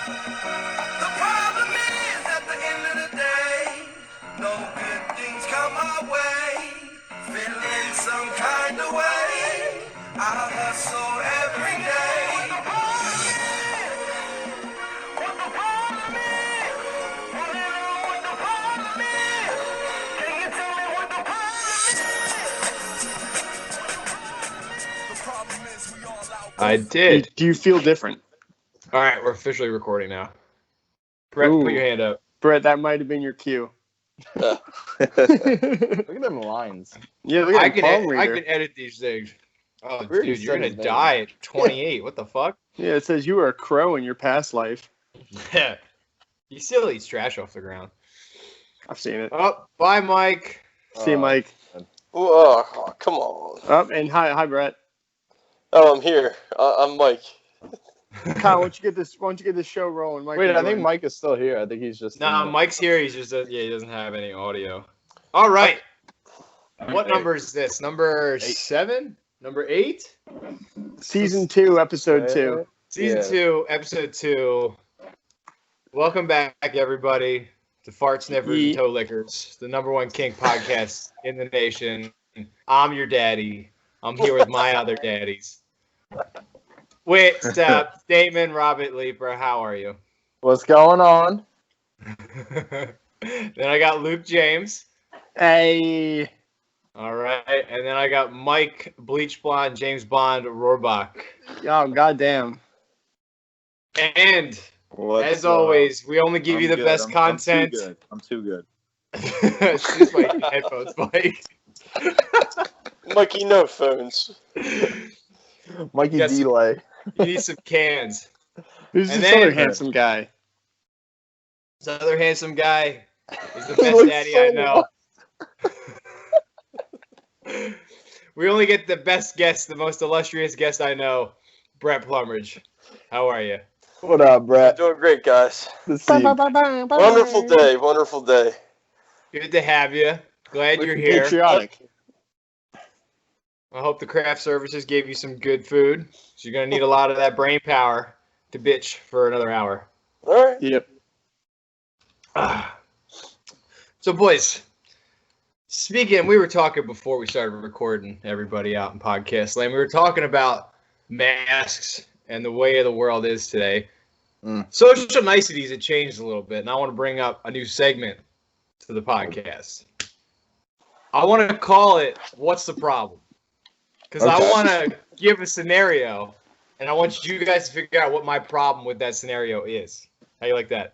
The problem is, at the end of the day, no good things come our way. Feeling some kind of way. I hustle every day. What the problem is? Wanna know what the problem is? Can you tell me what the problem is? The problem is we all out. I did. Do you feel different? All right, we're officially recording now. Brett, Ooh. put your hand up. Brett, that might have been your cue. Look at them lines. Yeah, look I at can palm I reader. can edit these things. Oh, We already dude, you're said gonna his name. die at 28. What the fuck? Yeah, it says you were a crow in your past life. He still eats trash off the ground. I've seen it. Oh, bye, Mike. See you, Mike. Oh, come on. And hi, Brett. Oh, I'm here. I'm Mike. Kyle, why don't you get this show rolling? Mike, Wait, will I think join. Mike is still here. I think he's just. No, Mike's here. He's just he doesn't have any audio. All right. What number is this? Number 7? Number 8? Season 2, episode 2. Season 2, episode 2. Welcome back, everybody, to Fart Sniffers and Toe Lickers, the number 1 kink podcast in the nation. I'm your daddy. I'm here with my other daddies. Wait, stop. Damon, Robert, Leeper, how are you? What's going on? Then I got Luke James. Hey. All right. And then I got Mike Bleach Blonde, James Bond, Rohrbach. Oh, goddamn. And What's as always, we only give you the best content. I'm too good. Just like headphones, Mike. Mikey, no phones. Mikey Yes. delay. You need some cans. Who's And this then- other handsome guy? This other handsome guy is the He best looks daddy so I know. We only get the best guest, the most illustrious guest I know, Brett Plumridge. How are you? What up, Brett? Doing great, guys. Good to see you. Wonderful day. Wonderful day. Good to have you. Glad you're here. Patriotic. I hope the craft services gave you some good food. So you're going to need a lot of that brain power to bitch for another hour. All right. Yep. So, boys, we were talking before we started recording, everybody out in podcast land. We were talking about masks and the way the world is today. Social niceties have changed a little bit, and I want to bring up a new segment to the podcast. I want to call it "What's the Problem?" Because I want to give a scenario, and I want you guys to figure out what my problem with that scenario is. How you like that?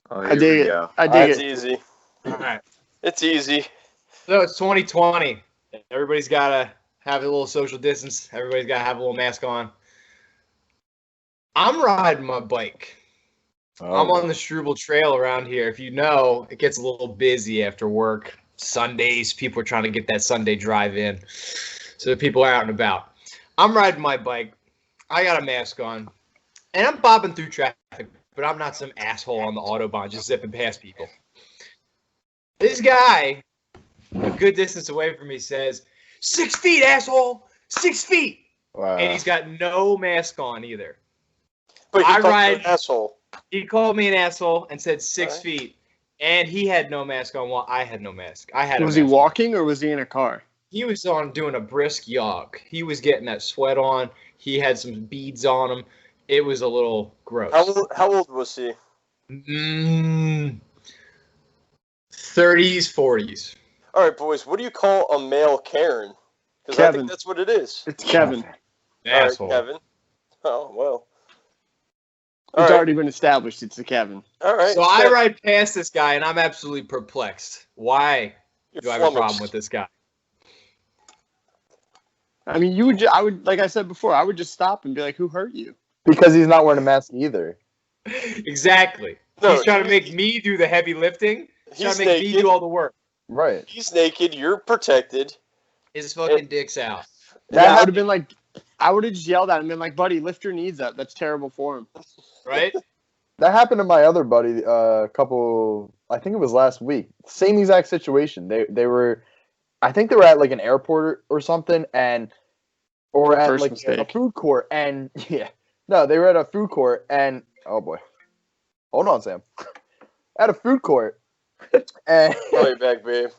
I dig it. I dig That's it. easy. All right. It's easy. So it's 2020. Everybody's got to have a little social distance. Everybody's got to have a little mask on. I'm riding my bike. I'm on the Struble Trail around here. If you know, it gets a little busy after work. Sundays, people are trying to get that Sunday drive in. So people are out and about. I'm riding my bike. I got a mask on. And I'm bobbing through traffic, but I'm not some asshole on the Autobahn just zipping past people. This guy, a good distance away from me, says, 6 feet, asshole! 6 feet! Wow. And he's got no mask on either. But I he called ride- you an asshole. He called me an asshole and said 6 Alright. feet. And he had no mask on while I had no mask. Was he walking or was he in a car? He was on doing a brisk jog. He was getting that sweat on. He had some beads on him. It was a little gross. How old was he? 30s, 40s. All right, boys. What do you call a male Karen? Because I Kevin. think that's what it is. It's Kevin. Asshole. All right, Kevin. Oh, well. It's All right. already been established. It's a Kevin. All right. So I ride past this guy, and I'm absolutely perplexed. Why You're do I have a problem flummoxed. with this guy? I mean, I would, like I said before, I would just stop and be like, who hurt you? Because he's not wearing a mask either. Exactly. No, He's trying to make me do the heavy lifting. He's trying He's to make me naked. do all the work. Right. He's naked. You're protected. His fucking dick's out. I would have been like, I would have just yelled at him and been like, buddy, lift your knees up. That's terrible form. Right? That happened to my other buddy I think it was last week. Same exact situation. They were, I think they were at like an airport or something, or at First like mistake. a food court, and they were at a food court, and oh boy, hold on, Sam. At a food court, and Right back, babe.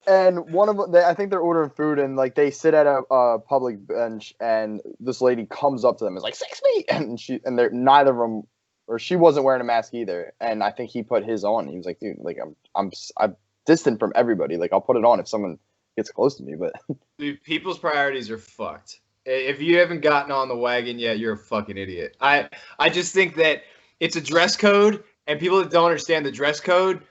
and one of them, I think they're ordering food, and like they sit at a public bench, and this lady comes up to them, and is like 6 feet, and they're neither of them, or she wasn't wearing a mask either, and I think he put his on. He was like, dude, like I'm distant from everybody. Like I'll put it on if someone gets close to me, but Dude, people's priorities are fucked. If you haven't gotten on the wagon yet, you're a fucking idiot. I just think that it's a dress code, and people that don't understand the dress code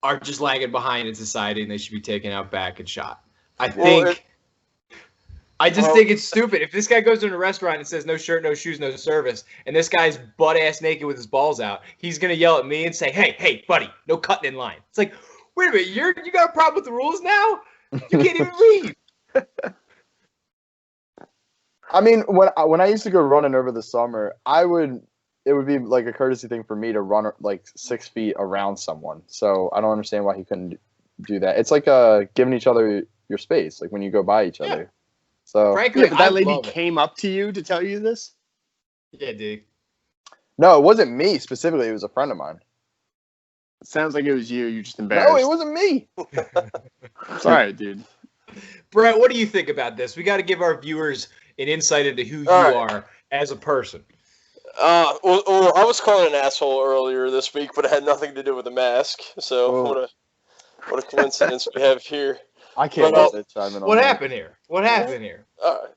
are just lagging behind in society, and they should be taken out back and shot. I think it's stupid. If this guy goes to a restaurant and says no shirt, no shoes, no service, and this guy's butt ass naked with his balls out, he's gonna yell at me and say, "Hey, buddy, no cutting in line." It's like, wait a minute, you got a problem with the rules now? You can't even leave. I mean, when I used to go running over the summer, it would be like a courtesy thing for me to run like 6 feet around someone. So I don't understand why he couldn't do that. It's like giving each other your space, like when you go by each other. So Frankly, Yeah, but that I lady love it. came up to you to tell you this? Yeah, dude. no, it wasn't me specifically. It was a friend of mine. Sounds like it was you. You're just embarrassed. No, it wasn't me. Sorry, dude. Brett, what do you think about this? We got to give our viewers an insight into who you All right. are as a person. Well, I was calling an asshole earlier this week, but it had nothing to do with the mask. So Oh. what a coincidence we have here. I can't Well, let it chime in on What that. happened here? What happened here?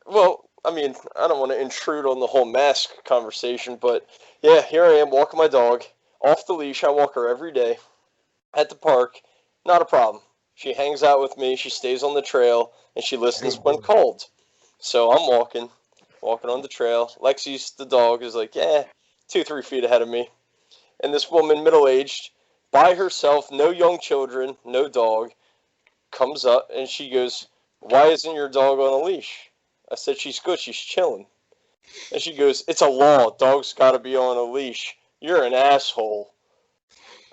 Well, I mean, I don't want to intrude on the whole mask conversation, but yeah, here I am walking my dog off the leash. I walk her every day at the park. Not a problem. She hangs out with me. She stays on the trail, and she listens when called. So I'm walking on the trail. Lexi's, the dog, is like, 2-3 feet ahead of me. And this woman, middle-aged, by herself, no young children, no dog, comes up and she goes, "Why isn't your dog on a leash?" I said, "She's good, she's chilling." And she goes, "It's a law, dog's gotta be on a leash. You're an asshole."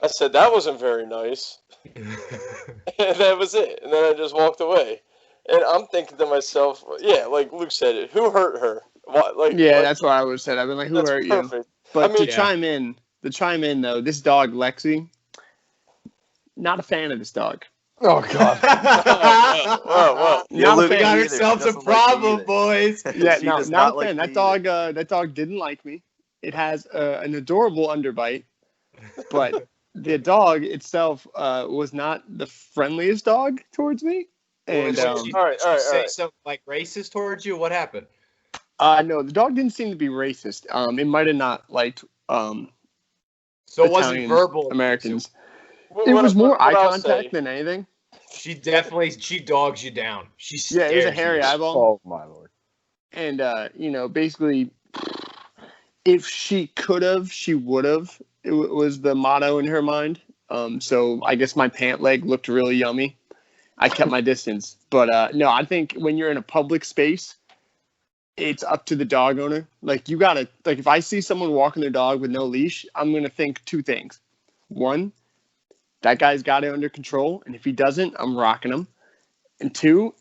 I said, "That wasn't very nice." And that was it. And then I just walked away. And I'm thinking to myself, yeah, like Luke said it, who hurt her? What, like, Yeah, like, that's what I would have said. I've been like, who that's hurt you? perfect. But I mean- to chime in though, this dog Lexi, not a fan of this dog. Oh God. Well. Yeah, Not a we fan got either. ourselves She a doesn't like me problem, either. boys. Yeah, She no, does not not a like fan. me That dog didn't like me. It has an adorable underbite, but the dog itself was not the friendliest dog towards me. And Did she all right. say something like racist towards you? What happened? no, the dog didn't seem to be racist. It might have not liked So it wasn't Italians, verbal. Americans. What- It what- was more what eye I'll contact say- than anything. She dogs you down. She Yeah, it was a stares hairy you. eyeball. Oh my lord. And basically, if she could have, she would have. It was the motto in her mind. So I guess my pant leg looked really yummy. I kept my distance. But no, I think when you're in a public space, it's up to the dog owner. Like you gotta, like if I see someone walking their dog with no leash, I'm gonna think two things. One, that guy's got it under control, and if he doesn't, I'm rocking him. And two,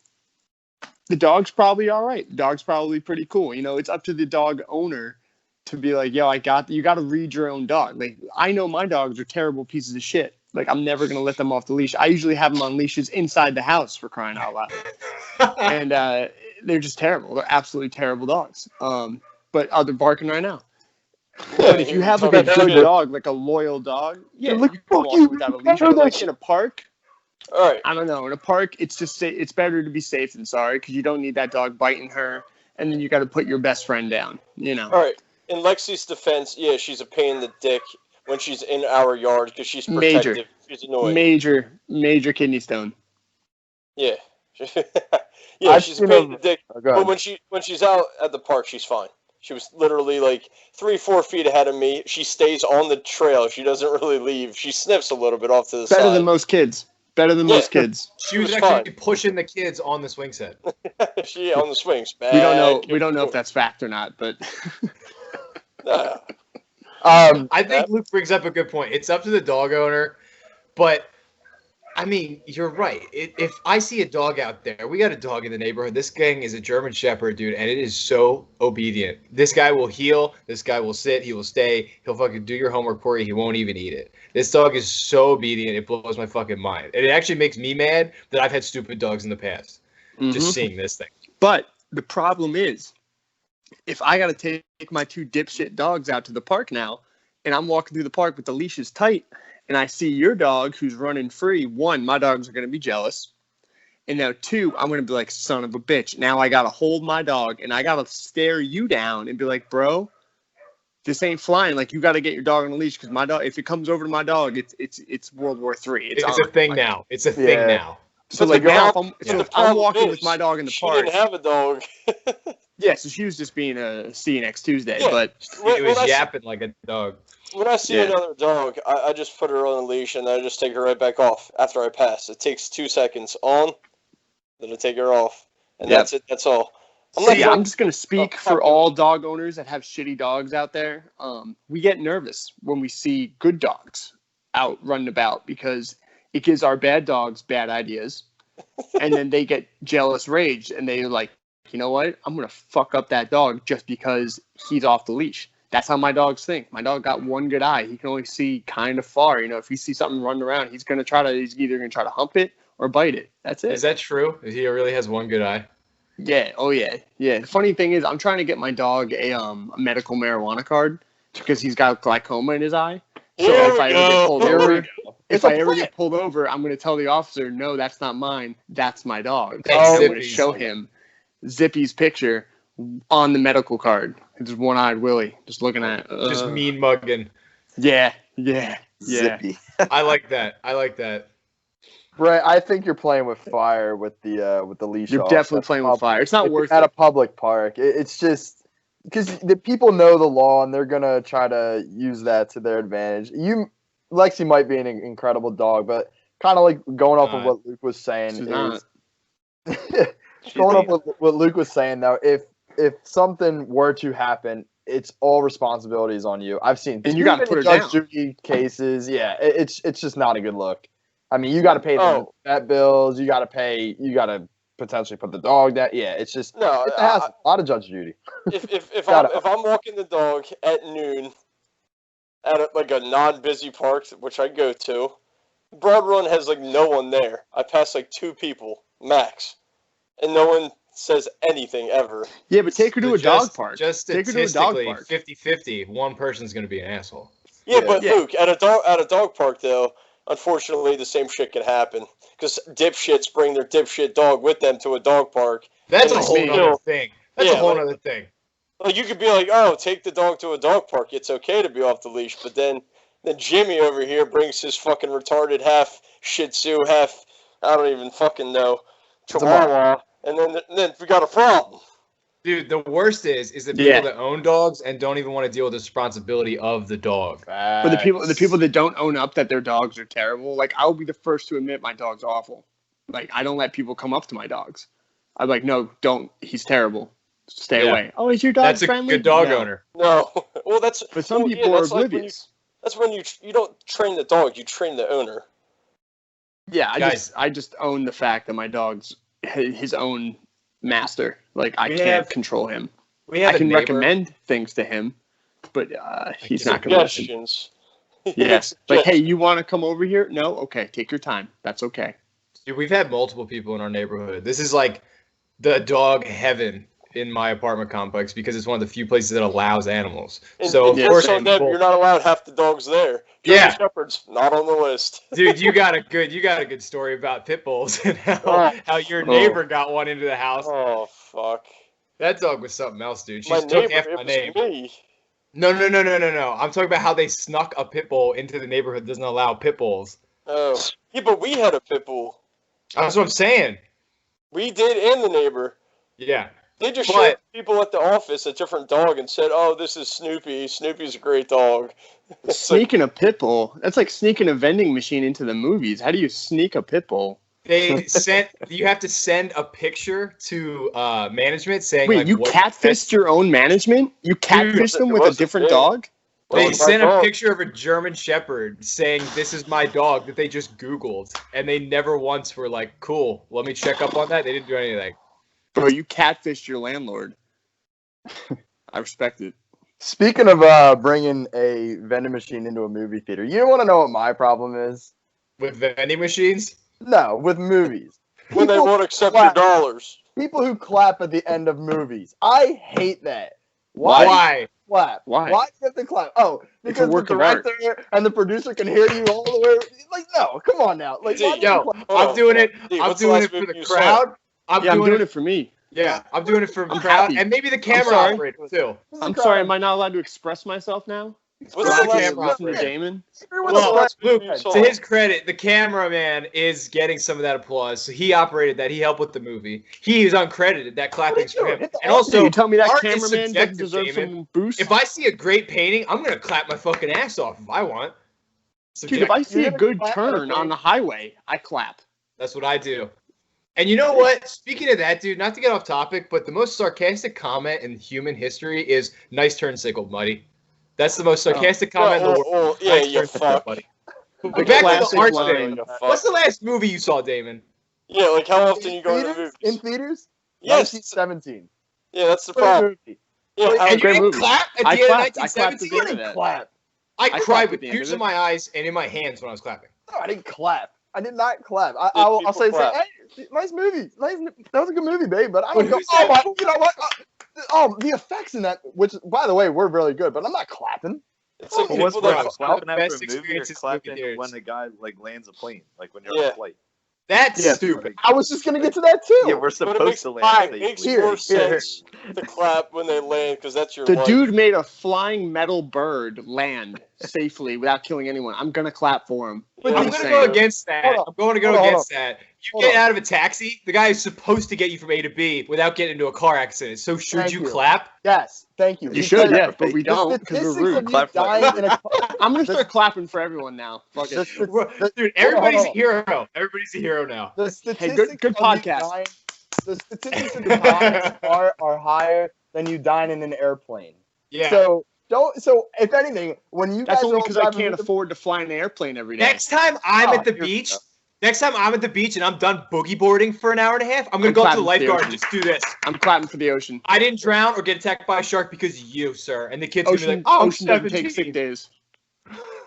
the dog's probably all right. The dog's probably pretty cool. You know, it's up to the dog owner to be like, yo, you got to read your own dog. Like, I know my dogs are terrible pieces of shit. Like, I'm never going to let them off the leash. I usually have them on leashes inside the house, for crying out loud. And they're just terrible. They're absolutely terrible dogs. But they're barking right now. But if you have like a good dog, like a loyal dog, yeah, Look, you can fuck walk you, without a you leash. know But that like shit. in a park, All right. I don't know. In a park, it's just it's better to be safe than sorry because you don't need that dog biting her, and then you got to put your best friend down. You know. All right. In Lexi's defense, yeah, she's a pain in the dick when she's in our yard because she's protective. Major. She's annoying. Major kidney stone. Yeah. Yeah, I've she's a seen pain in them- the dick. Oh, go But ahead. when she's out at the park, she's fine. She was literally like 3-4 feet ahead of me. She stays on the trail. She doesn't really leave. She sniffs a little bit off to the Better side. than most kids. Better than Yeah. most kids. She was It was actually pushing the kids on the swing set. She on the swings. We don't know if that's fact or not, but Nah. I think Luke brings up a good point. It's up to the dog owner, but I mean, you're right. If I see a dog out there, we got a dog in the neighborhood. This thing is a German Shepherd, dude, and it is so obedient. This guy will heel. This guy will sit. He will stay. He'll fucking do your homework for you. He won't even eat it. This dog is so obedient. It blows my fucking mind. And it actually makes me mad that I've had stupid dogs in the past. Just seeing this thing. But the problem is, if I got to take my 2 dipshit dogs out to the park now, and I'm walking through the park with the leashes tight, and I see your dog who's running free, 1, my dogs are going to be jealous. And now 2, I'm going to be like, son of a bitch. Now I got to hold my dog, and I got to stare you down and be like, bro, this ain't flying. Like, you got to get your dog on a leash, because my dog, if it comes over to my dog, it's World War III. It's a thing now. It's a thing now. So, like, now if I'm walking with my dog in the park. She didn't have a dog. Yeah, so she was just being a see you next Tuesday. Yeah. But It was yapping like a dog. When I see another dog, I just put her on a leash and I just take her right back off after I pass. It takes 2 seconds on, then I take her off. And that's it. That's all. I'm just going to speak for all dog owners that have shitty dogs out there. We get nervous when we see good dogs out running about because it gives our bad dogs bad ideas. And then they get jealous rage and they're like, you know what? I'm going to fuck up that dog just because he's off the leash. That's how my dogs think. My dog got one good eye. He can only see kind of far. You know, if he sees something running around, he's either going to try to hump it or bite it. That's it. Is that true? He really has one good eye? Yeah. Oh, yeah. Yeah. The funny thing is, I'm trying to get my dog a medical marijuana card because he's got glaucoma in his eye. So if I ever get pulled over, I'm going to tell the officer, no, that's not mine. That's my dog. I'm going to show him Zippy's picture on the medical card. It's one-eyed Willie just looking at just mean mugging. Yeah. Zippy. I like that. Brett, I think you're playing with fire with the leash. You're off. definitely That's playing with fire. It's not worth at it. a public park. It's just because the people know the law and they're gonna try to use that to their advantage. Lexi might be an incredible dog, but kind of like going off of what Luke was saying. She's not. Going up with what Luke was saying though, if something were to happen, it's all responsibilities on you. I've seen and you got to put her Judge down. Judy cases. Yeah, it's just not a good look. I mean, you got to pay the vet bills. You got to potentially put the dog down. Yeah, it's just it's a lot of Judge Judy. If I'm walking the dog at noon at a non-busy park, which I go to, Broad Run has no one there. I pass 2 people max, and no one says anything ever. Yeah, but take her to a dog park. Just take her to a dog statistically, park. 50-50, one person's going to be an asshole. Yeah, but Luke, at a dog park though, unfortunately, the same shit can happen because dipshits bring their dipshit dog with them to a dog park. That's a whole other thing. That's a whole other thing. You could be like, oh, take the dog to a dog park. It's okay to be off the leash, but then Jimmy over here brings his fucking retarded half Shih Tzu, half I don't even fucking know Chihuahua, and then we got a problem. Dude, the worst is the people that own dogs and don't even want to deal with the responsibility of the dog. But the people that don't own up that their dogs are terrible, I'll be the first to admit my dog's awful. I don't let people come up to my dogs. I'm like, no, don't. He's terrible. Stay away. Oh, is your dog friendly? That's a good dog owner. No. Well, that's. But some people are oblivious. That's when you don't train the dog, you train the owner. Yeah, I just own the fact that my dog's his own master. I can't control him. I can recommend things to him, but he's not going to listen. Yes. Hey, you want to come over here? No? Okay, take your time. That's okay. Dude, we've had multiple people in our neighborhood. This is the dog heaven in my apartment complex because it's one of the few places that allows animals. So of course, you're not allowed half the dogs there. German Shepherd's not on the list. Dude, you got a good story about pit bulls and how your neighbor got one into the house. Oh fuck! That dog was something else, dude. She took half my name. Me. No. I'm talking about how they snuck a pit bull into the neighborhood. Doesn't allow pit bulls. Oh, yeah, but we had a pit bull. That's what I'm saying. We did, and the neighbor. Yeah. They just showed people at the office a different dog and said, "Oh, this is Snoopy. Snoopy's a great dog." Sneaking a pit bull. That's like sneaking a vending machine into the movies. How do you sneak a pit bull? You have to send a picture to management saying. Wait, you catfished your own management? You catfished them with a different dog? They Well, sent my a dog. picture of a German Shepherd saying, "This is my dog," that they just Googled, and they never once were like, "Cool, let me check up on that." They didn't do anything. Bro, you catfished your landlord. I respect it. Speaking of bringing a vending machine into a movie theater, you want to know what my problem is? With vending machines? No, with movies. When they People won't accept your clap. dollars. People who clap at the end of movies. I hate that. Why? Clap? Why? Why do you have to clap? Oh, because the work of art. director and the producer can hear you all the way. Like, no, come on now. Like, Dude, why do you Yo, clap? Hold I'm on, doing hold it. on. Dude, I'm what's the doing last it for movie the you saw? crowd. I'm I'm doing doing it. it for me. Yeah, I'm doing it for the I'm crowd, happy. and maybe the camera sorry. operator too. I'm sorry, am I not allowed to express myself now? What's Well, the the last camera Listen to operator. Damon? Everyone's Well, clapping. Luke, you saw? to his credit, the cameraman is getting some of that applause. So he operated that. He helped with the movie. He is uncredited. That clapping's for doing? him. Hit the And alt also, So you tell me that art is cameraman doesn't subjective, deserve Damon. some boost? If I see a great painting, I'm gonna clap my fucking ass off if I want. Dude, if I see You're a gonna good clap at a turn on painting? the highway, I clap. That's what I do. And you know what? Speaking of that, dude, not to get off topic, but the most sarcastic comment in human history is "Nice turn, sickle, buddy." That's the most sarcastic comment in the world. Yeah, Nice you turn, sickle, fuck. buddy. The But back to classic the art line. thing. You fuck. What's the last movie you saw, Damon? Yeah, like how often you go to the theaters? movies? In theaters? Yes. 1917. Yeah, that's the Great problem. movie. Yeah, how, And you great didn't movie. clap at the I end of clapped. I clapped at the 1917? end I of didn't that. clap. I clapped cried at with the end tears of in it. my eyes and in my hands when I was clapping. No, I didn't clap. I did not clap. Did I'll people say, clap? hey, nice movie. Nice, that was a good movie, babe. But I But don't go, who oh said- my, you know what? Oh, the effects in that, which, by the way, were really good, but I'm not clapping. it's like Well, people what's that wrong? clapping the after best a movie or experiences clapping movie theaters. when the guy like lands a plane, like when you're Yeah. on a flight. That's Yeah. stupid. I was just going to get to that, too. Yeah, we're But supposed it makes, to it land makes safely. Here, more here. sense to clap when they land because that's your The life. dude made a flying metal bird land safely without killing anyone. I'm gonna clap for him. Yeah. I'm Just going to saying. go against that. Hold on. I'm going to go Hold on, against that. You Hold get on. out of a taxi, the guy is supposed to get you from A to B without getting into a car accident. So should Thank you you. clap? Yes, thank you. You Because should, yeah, but we the don't because we're statistics rude. of you Clap for that. dying in a car. I'm gonna start clapping for everyone now. Fuck The, it. st- Dude, everybody's hold a on. hero. Everybody's a hero now. the Hey, statistics good of you podcast. dying, the statistics of you dying in a car are higher than you dying in an airplane. Yeah. So don't. So if anything, when you That's guys only are all because I driving can't with the- afford to fly in an airplane every day. Next time I'm Oh, at the here we beach, go. next time I'm at the beach and I'm done boogie boarding for an hour and a half, I'm gonna I'm go up to the clapping for the lifeguard and just do this. I'm clapping for the ocean. I didn't drown or get attacked by a shark because of you, sir. And the kid's gonna be Ocean, like, "Oh, ocean doesn't take 17." sick days.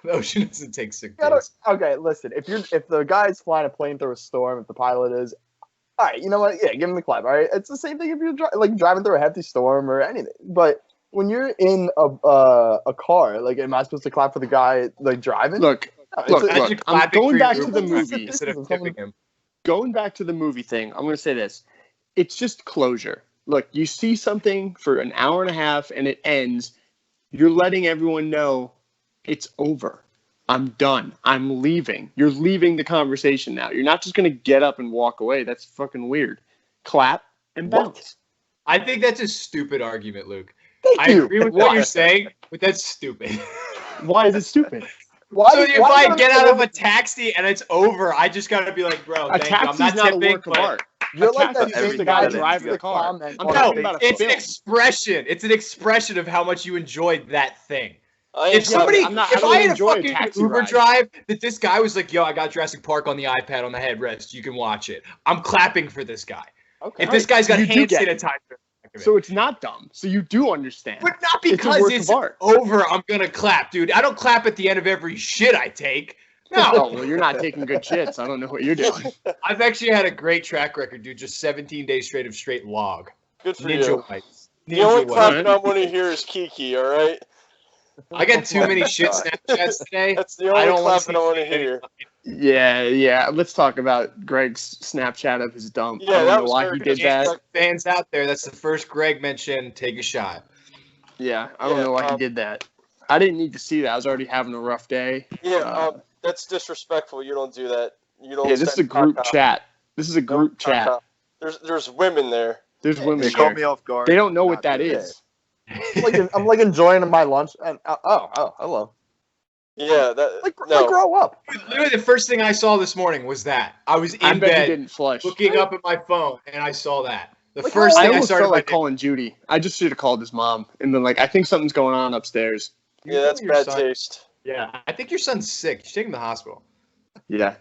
The ocean doesn't take sick You gotta- days. okay, listen. If the guy's flying a plane through a storm, if the pilot is, all right, you know what? Yeah, give him the clap. All right, it's the same thing if you're driving through a hefty storm or anything. But when you're in a car, like, am I supposed to clap for the guy like driving? Look, No, it's look, a- Imagine look. I'm clapping going for back your to the Uber driver movie. instead of tipping him. Going back to the movie thing, I'm going to say this. It's just closure. Look, you see something for an hour and a half and it ends. You're letting everyone know it's over. I'm done. I'm leaving. You're leaving the conversation now. You're not just going to get up and walk away. That's fucking weird. Clap and What? bounce. I think that's a stupid argument, Luke. Thank I you. agree with what you're saying, but that's stupid. Why is it stupid? Why? So if why I not get say out of a that? taxi and it's over, I just gotta be like, bro, A thank you. I'm taxi's not not a tipping, work of but art. You're A like that taxi is every the guy minute driving you the got car. comment I'm on talking a about a it's an film. expression. It's an expression of how much you enjoyed that thing. I If enjoy somebody, it. I'm not- if I don't I had a enjoy a fucking taxi Uber ride. drive that this guy was like, yo, I got Jurassic Park on the iPad on the headrest, you can watch it. I'm clapping for this guy. Okay. If this guy's got You do hand get it. sanitizer. So it's not dumb. So you do understand. But not It's a because work it's of art. over, I'm gonna clap, dude. I don't clap at the end of every shit I take. Oh, No, well, you're not taking good shits. I don't know what you're doing. I've actually had a great track record, dude. Just 17 days straight of straight log. Good for Ninja you. wipes. The only Ninja wipes. clapping I want to hear is Kiki, all right? I got too many shit Snapchats today. That's the I only don't want clapping I want to to see hear. Yeah. Let's talk about Greg's Snapchat of his dump. Yeah, I don't that know was why very he did good. that. Fans out there, that's the first Greg mentioned. Take a shot. Yeah, I don't Yeah, know why he did that. I didn't need to see that. I was already having a rough day. Yeah, that's disrespectful. You don't do that. You don't. Yeah, this is a send group caca. chat. This is a Don't group chat. caca. There's women there. There's women They caught there. me off guard. They don't know what Not that doing is. I'm like enjoying my lunch and hello. Yeah, that Like no. grow up. Literally, the first thing I saw this morning was that. I was I in bet he bed didn't flush. looking up at my phone, and I saw that. The Like, first I thing I almost started felt like my day- calling Judy. I just should have called his mom and been like, I think something's going on upstairs. You Yeah, tell that's me your bad son- taste. Yeah, I think your son's sick. You should take him to the hospital. Yeah.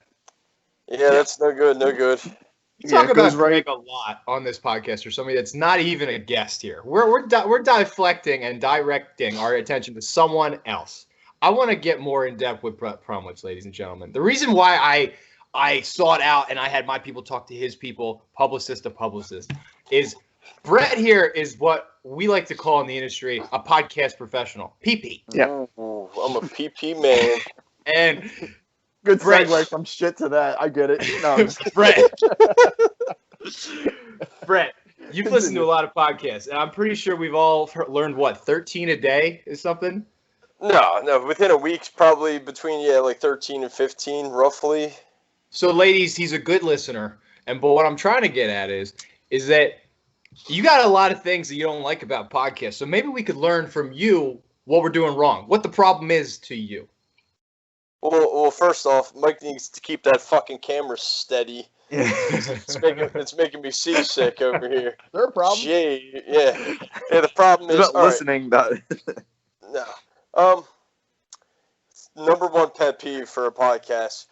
Yeah, that's no good. No good. You Yeah, talk it about goes right- Greg a lot on this podcast, or somebody that's not even a guest here. We're deflecting and directing our attention to someone else. I want to get more in depth with Brett Promwitz, ladies and gentlemen. The reason why I sought out and I had my people talk to his people, publicist to publicist, is Brett here is what we like to call in the industry a podcast professional, PP. Yeah. Ooh, I'm a PP man. And Good Brett. segue from shit to that. I get it. No, I'm just Brett, Brett, you've listened to a lot of podcasts, and I'm pretty sure we've all learned what 13 a day is something. No. Within a week, probably between like 13 and 15, roughly. So, ladies, he's a good listener, but what I'm trying to get at is that you got a lot of things that you don't like about podcasts. So maybe we could learn from you what we're doing wrong, what the problem is to you. Well, first off, Mike needs to keep that fucking camera steady. It's making me seasick over here. Is there a problem? Gee, yeah. The problem It's is about all right, listening. That no. Number one pet peeve for a podcast.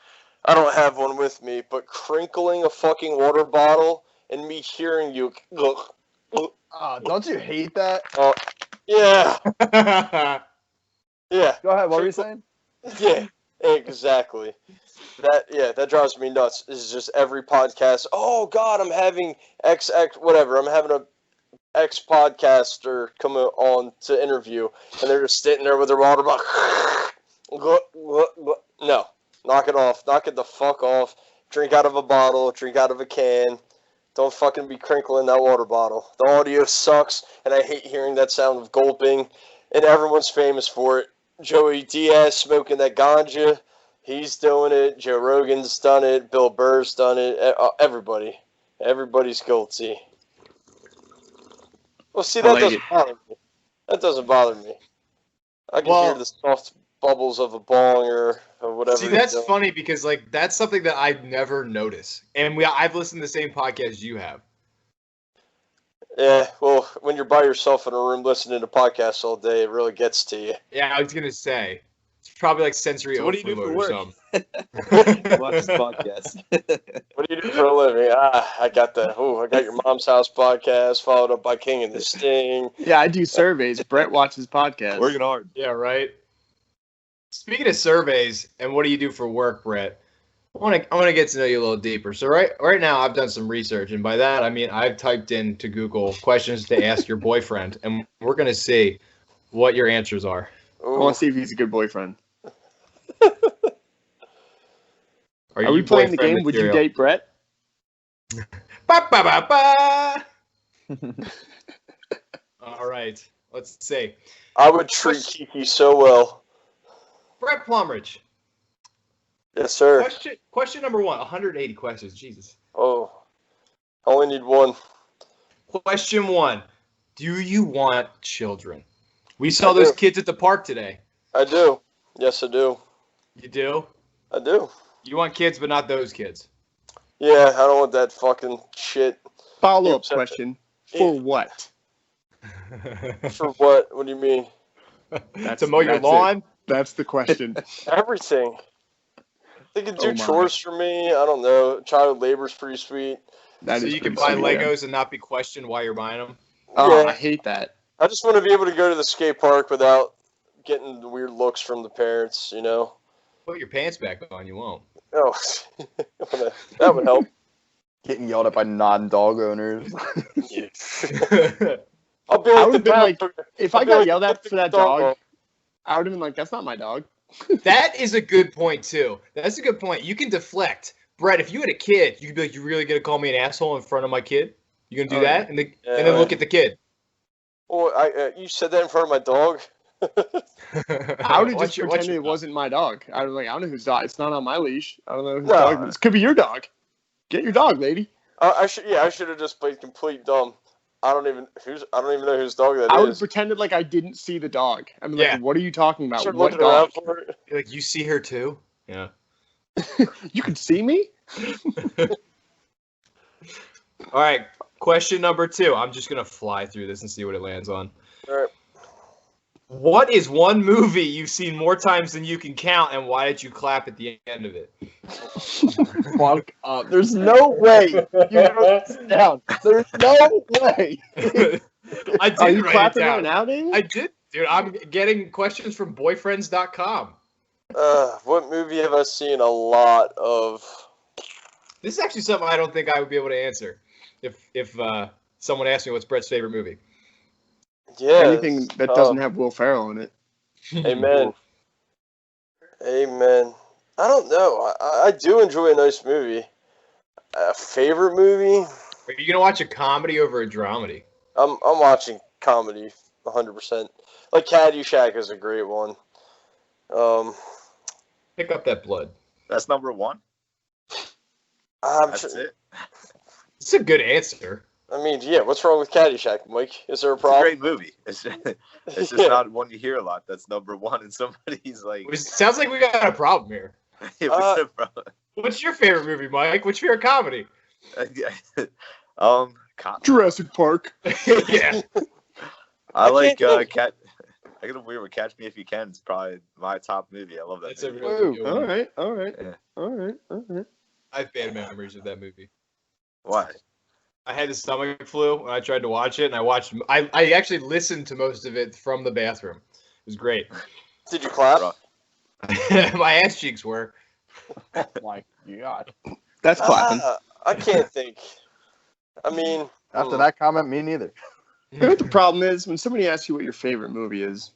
I don't have one with me, but crinkling a fucking water bottle and me hearing you. Don't you hate that? Yeah, yeah, Go ahead. What were you saying? yeah. Exactly. That drives me nuts. This is just every podcast. Oh God, I'm having XX whatever. I'm having a X podcaster come on to interview, and they're just sitting there with their water bottle. No, knock it off. Knock it the fuck off. Drink out of a bottle. Drink out of a can. Don't fucking be crinkling that water bottle. The audio sucks, and I hate hearing that sound of gulping. And everyone's famous for it. Joey Diaz smoking that ganja. He's doing it. Joe Rogan's done it. Bill Burr's done it. Everybody. Everybody's guilty. Well, see, that like doesn't it. bother me. That doesn't bother me. I can hear the soft bubbles of a bong or whatever. See, they're that's doing. funny because that's something that I'd never notice, and I've listened to the same podcast you have. Yeah, well, when you're by yourself in a room listening to podcasts all day, it really gets to you. Yeah, I was gonna say it's probably like sensory So what do you do overload for or work? something. watch this podcast. What do you do for a living? I got that. I got your mom's house podcast, followed up by King and the Sting. Yeah, I do surveys. Brett watches podcasts. Working hard. Yeah, right. Speaking of surveys and what do you do for work, Brett? I want to get to know you a little deeper. So right now I've done some research, and by that I mean I've typed into Google questions to ask your boyfriend, and we're gonna see what your answers are. I want to see if he's a good boyfriend. Are you we playing the boyfriend game? Would you material? date Brett? Ba, ba, ba, ba. All right, let's see. I would treat Kiki so well. Brett Plumridge. Yes, sir. Question number 1. 180 questions. Jesus. Oh, I only need one. Question 1. Do you want children? We saw I do. those kids at the park today. I do. Yes, I do. You do? I do. You want kids, but not those kids. Yeah, I don't want that fucking shit. Follow-up Yeah, question. For what? For what? What do you mean? To mow your that's it. lawn? That's the question. Everything. They could do Oh my. chores for me. I don't know. Child labor's pretty sweet. That So is you can pretty buy sweet, yeah. Legos and not be questioned why you're buying them? Oh, Yeah. I hate that. I just want to be able to go to the skate park without getting the weird looks from the parents, you know? Put your pants back on, you won't. Oh, that would help. Getting yelled at by non-dog owners. I'll be I like would've the been dog. like, if I I'll be got like yelled the at for that dog. dog, I would have been like, that's not my dog. That is a good point, too. That's a good point. You can deflect. Brett, if you had a kid, you could be like, you really going to call me an asshole in front of my kid? You going to do Oh, that? And then look at the kid. Oh, you said that in front of my dog? I would have What's just your- what's pretended your it wasn't my dog. I was like, I don't know whose dog. It's not on my leash. I don't know whose No. dog it is. Could be your dog. Get your dog, lady. I should have just played complete dumb. I don't even know whose dog that I would have is. pretended like I didn't see the dog. I mean, Yeah. like, what are you talking about? Start What looking around dog? for it. You're like, you see her too? Yeah. You can see me? All right. Question number 2. I'm just going to fly through this and see what it lands on. All right. What is one movie you've seen more times than you can count, and why did you clap at the end of it? Fuck up. There's no way you wrote this down. There's no way. I did Are you write it clapping down. right now, David? I did, dude. I'm getting questions from boyfriends.com. What movie have I seen a lot of? This is actually something I don't think I would be able to answer if someone asked me what's Brett's favorite movie. Yeah. Anything that doesn't have Will Ferrell in it. Amen. Amen. I don't know. I do enjoy a nice movie. A favorite movie? Are you gonna watch a comedy over a dramedy? I'm watching comedy 100%. Like Caddyshack is a great one. Pick up that blood. That's number one. I'm That's sure, it. It's a good answer. I mean, yeah. What's wrong with Caddyshack, Mike? Is there a It's a problem? great movie. It's just Yeah. not one you hear a lot. That's number one, and somebody's like, It sounds like we got a problem here. yeah, What's your favorite movie, Mike? What's your favorite comedy? Jurassic Park. Yeah. I like can't think. Cat. I get a weird with Catch Me If You Can. It's probably my top movie. I love that That's a movie. really good All one. right, all right, Yeah. all right, all right. I have bad memories of that movie. Why? I had the stomach flu when I tried to watch it, and I actually listened to most of it from the bathroom. It was great. Did you clap? Rough. My ass cheeks were. Oh my god. That's clapping. I can't think. I mean, After that comment, me neither. You know what the problem is? When somebody asks you what your favorite movie is,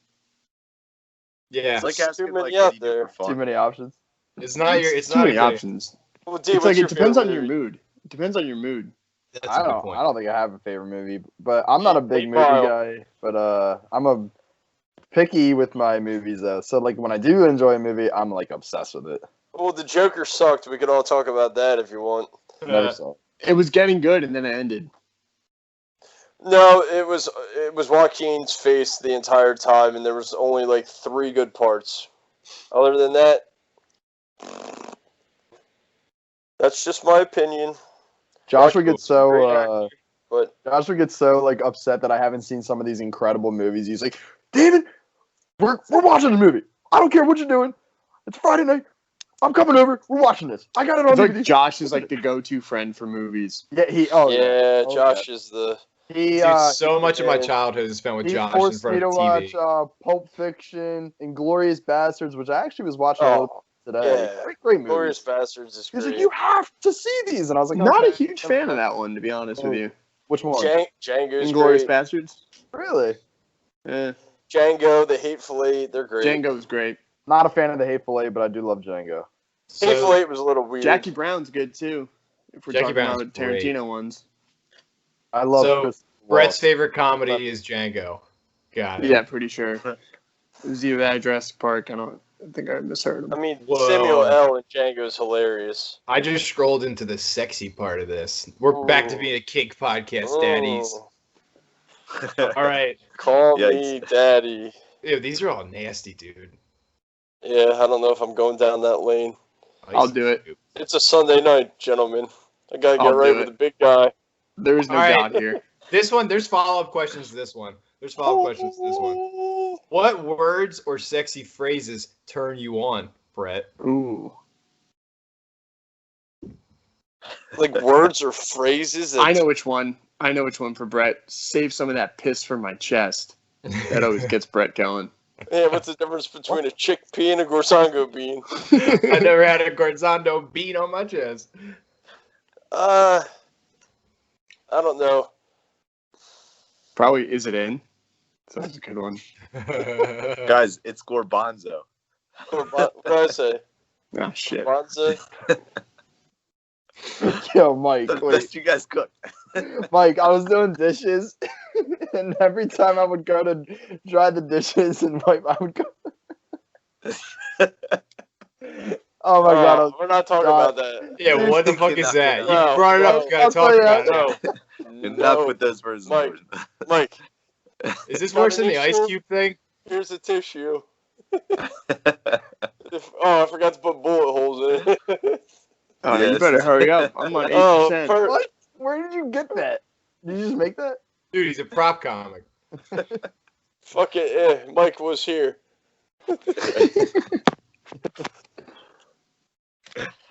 Yeah. It's like Too asking many like out what do you do there. for Too fun. many options. It's not your. It's too not many a good- options. well, D, It's what's like your it depends on favorite your movie? mood. It depends on your mood. That's I a good don't. point. I don't think I have a favorite movie, but I'm not a big Eight movie Mile. guy. But I'm a picky with my movies though. So like when I do enjoy a movie, I'm like obsessed with it. Well, the Joker sucked. We could all talk about that if you want. Never saw it. It was getting good, and then it ended. No, it was Joaquin's face the entire time, and there was only like 3 good parts. Other than that, that's just my opinion. Joshua gets Great so actor, but Joshua gets so like upset that I haven't seen some of these incredible movies. He's like, David, we're watching the movie. I don't care what you're doing. It's Friday night. I'm coming over. We're watching this. I got it on It's like DVD. Josh is like the go-to friend for movies. Yeah, he. Oh yeah, Oh, Josh is the. He. Dude, so much of my yeah. childhood is spent with He Josh in forced front me of to TV. watch Pulp Fiction, Inglorious Bastards, which I actually was watching a little Oh, today. yeah. Great movie. Glorious Bastards is He's great. like, you have to see these, and I was like, Not a okay. huge fan of that one, to be honest with you. Which one? Django's Inglorious great. Bastards. Really? Yeah, Django, The Hateful Eight, they're great. Django was great. Not a fan of the Hateful Eight, but I do love Django. Hateful So, Eight was a little weird. Jackie Brown's good too. If we're Jackie talking Brown's about the Tarantino great. ones. I love So, Chris Brett's Walken. favorite comedy is Django. Got it. Yeah, pretty sure. It was either that or Jurassic Park. I think I misheard him. I mean, Whoa. Samuel L. and Django is hilarious. I just scrolled into the sexy part of this. We're back to Ooh. being a kink podcast, daddies. Ooh, All right. call Yikes. me daddy. Ew, these are all nasty, dude. Yeah, I don't know if I'm going down that lane. I'll do it. It's a Sunday night, gentlemen. I gotta get I'll right do with it. the big guy. There is no All right. God here. This one, there's follow-up questions to this one. There's follow-up questions to this one. What words or sexy phrases turn you on, Brett? Ooh. Like words or phrases. That I know which one. I know which one for Brett. Save some of that piss from my chest. That always gets Brett going. Yeah, what's the difference between a chickpea and a Gorsango bean? I never had a Garzando bean on my chest. I don't know. Probably is it in? So that's a good one. Guys, it's Gorbanzo. What did I say? Ah, shit. Bonza? Yo, Mike, The wait. best you guys cook. Mike, I was doing dishes, and every time I would go to dry the dishes and wipe, I would go. Oh my god! I was- We're not talking God. about that. Yeah, what the fuck is that? You No, brought it up, no. you gotta I'll talk tell you about it. No, Enough no. with those versions. Mike. Mike, Is this worse than the Ice Combination? Cube thing? here's a tissue. I forgot to put bullet holes in it. Oh, Yeah, you this better is- hurry up. I'm on 8%. Oh, What? Where did you get that? Did you just make that? Dude, he's a prop comic. Fuck it, Mike was here.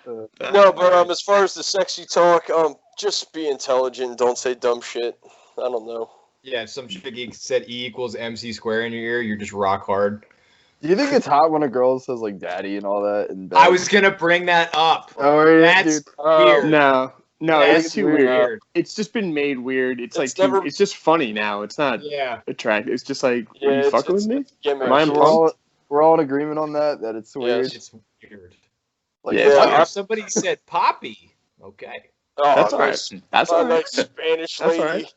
No, but as far as the sexy talk, just be intelligent. Don't say dumb shit. I don't know. Yeah, if some chick said E equals MC square in your ear, you're just rock hard. Do you think it's hot when a girl says like "daddy" and all that? In bed? I was gonna bring that up. Oh, yeah, That's dude. weird. No, That's it's too weird. It's just been made weird. It's like it's just funny now. It's not Yeah. attractive. It's just like, Yeah, are you it's- fucking with me? Get me. Am I So pumped? we're all in agreement on that. That it's weird. It's weird. Like, Yeah, Like, I- if somebody said Poppy, okay. Oh, That's all right. nice, That's all right. nice Spanish That's lady. all right.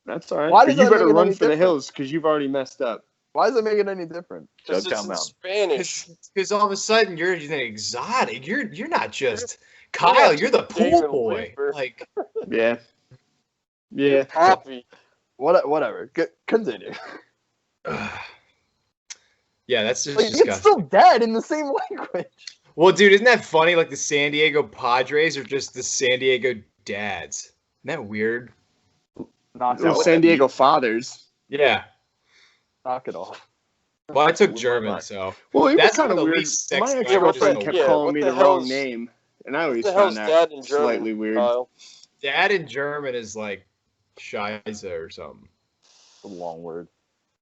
That's all right. Why But does you that better make it run any for the different? hills because you've already messed up. why does it make it any different? Because it's Jugtown in Mountain. Spanish. Because all of a sudden you're an exotic. You're not just Kyle. You're the pool David boy. Leeper. Like, Yeah. Yeah. Poppy. Whatever. Continue. yeah, that's just Like, it's disgusting. still dead in the same language. Well, dude, isn't that funny? Like the San Diego Padres are just the San Diego Dads. Isn't that weird? Knock it Those off. San Diego fathers. Yeah. Knock it off. Well, I took German, so Well, it That's was kind one of of the weird. least My sex ex-girlfriend languages kept in the calling world. me What the the wrong hell's- name, and I What always the hell's found that dad in German? slightly weird. Kyle? Dad in German is like Scheiße or something. It's a long word.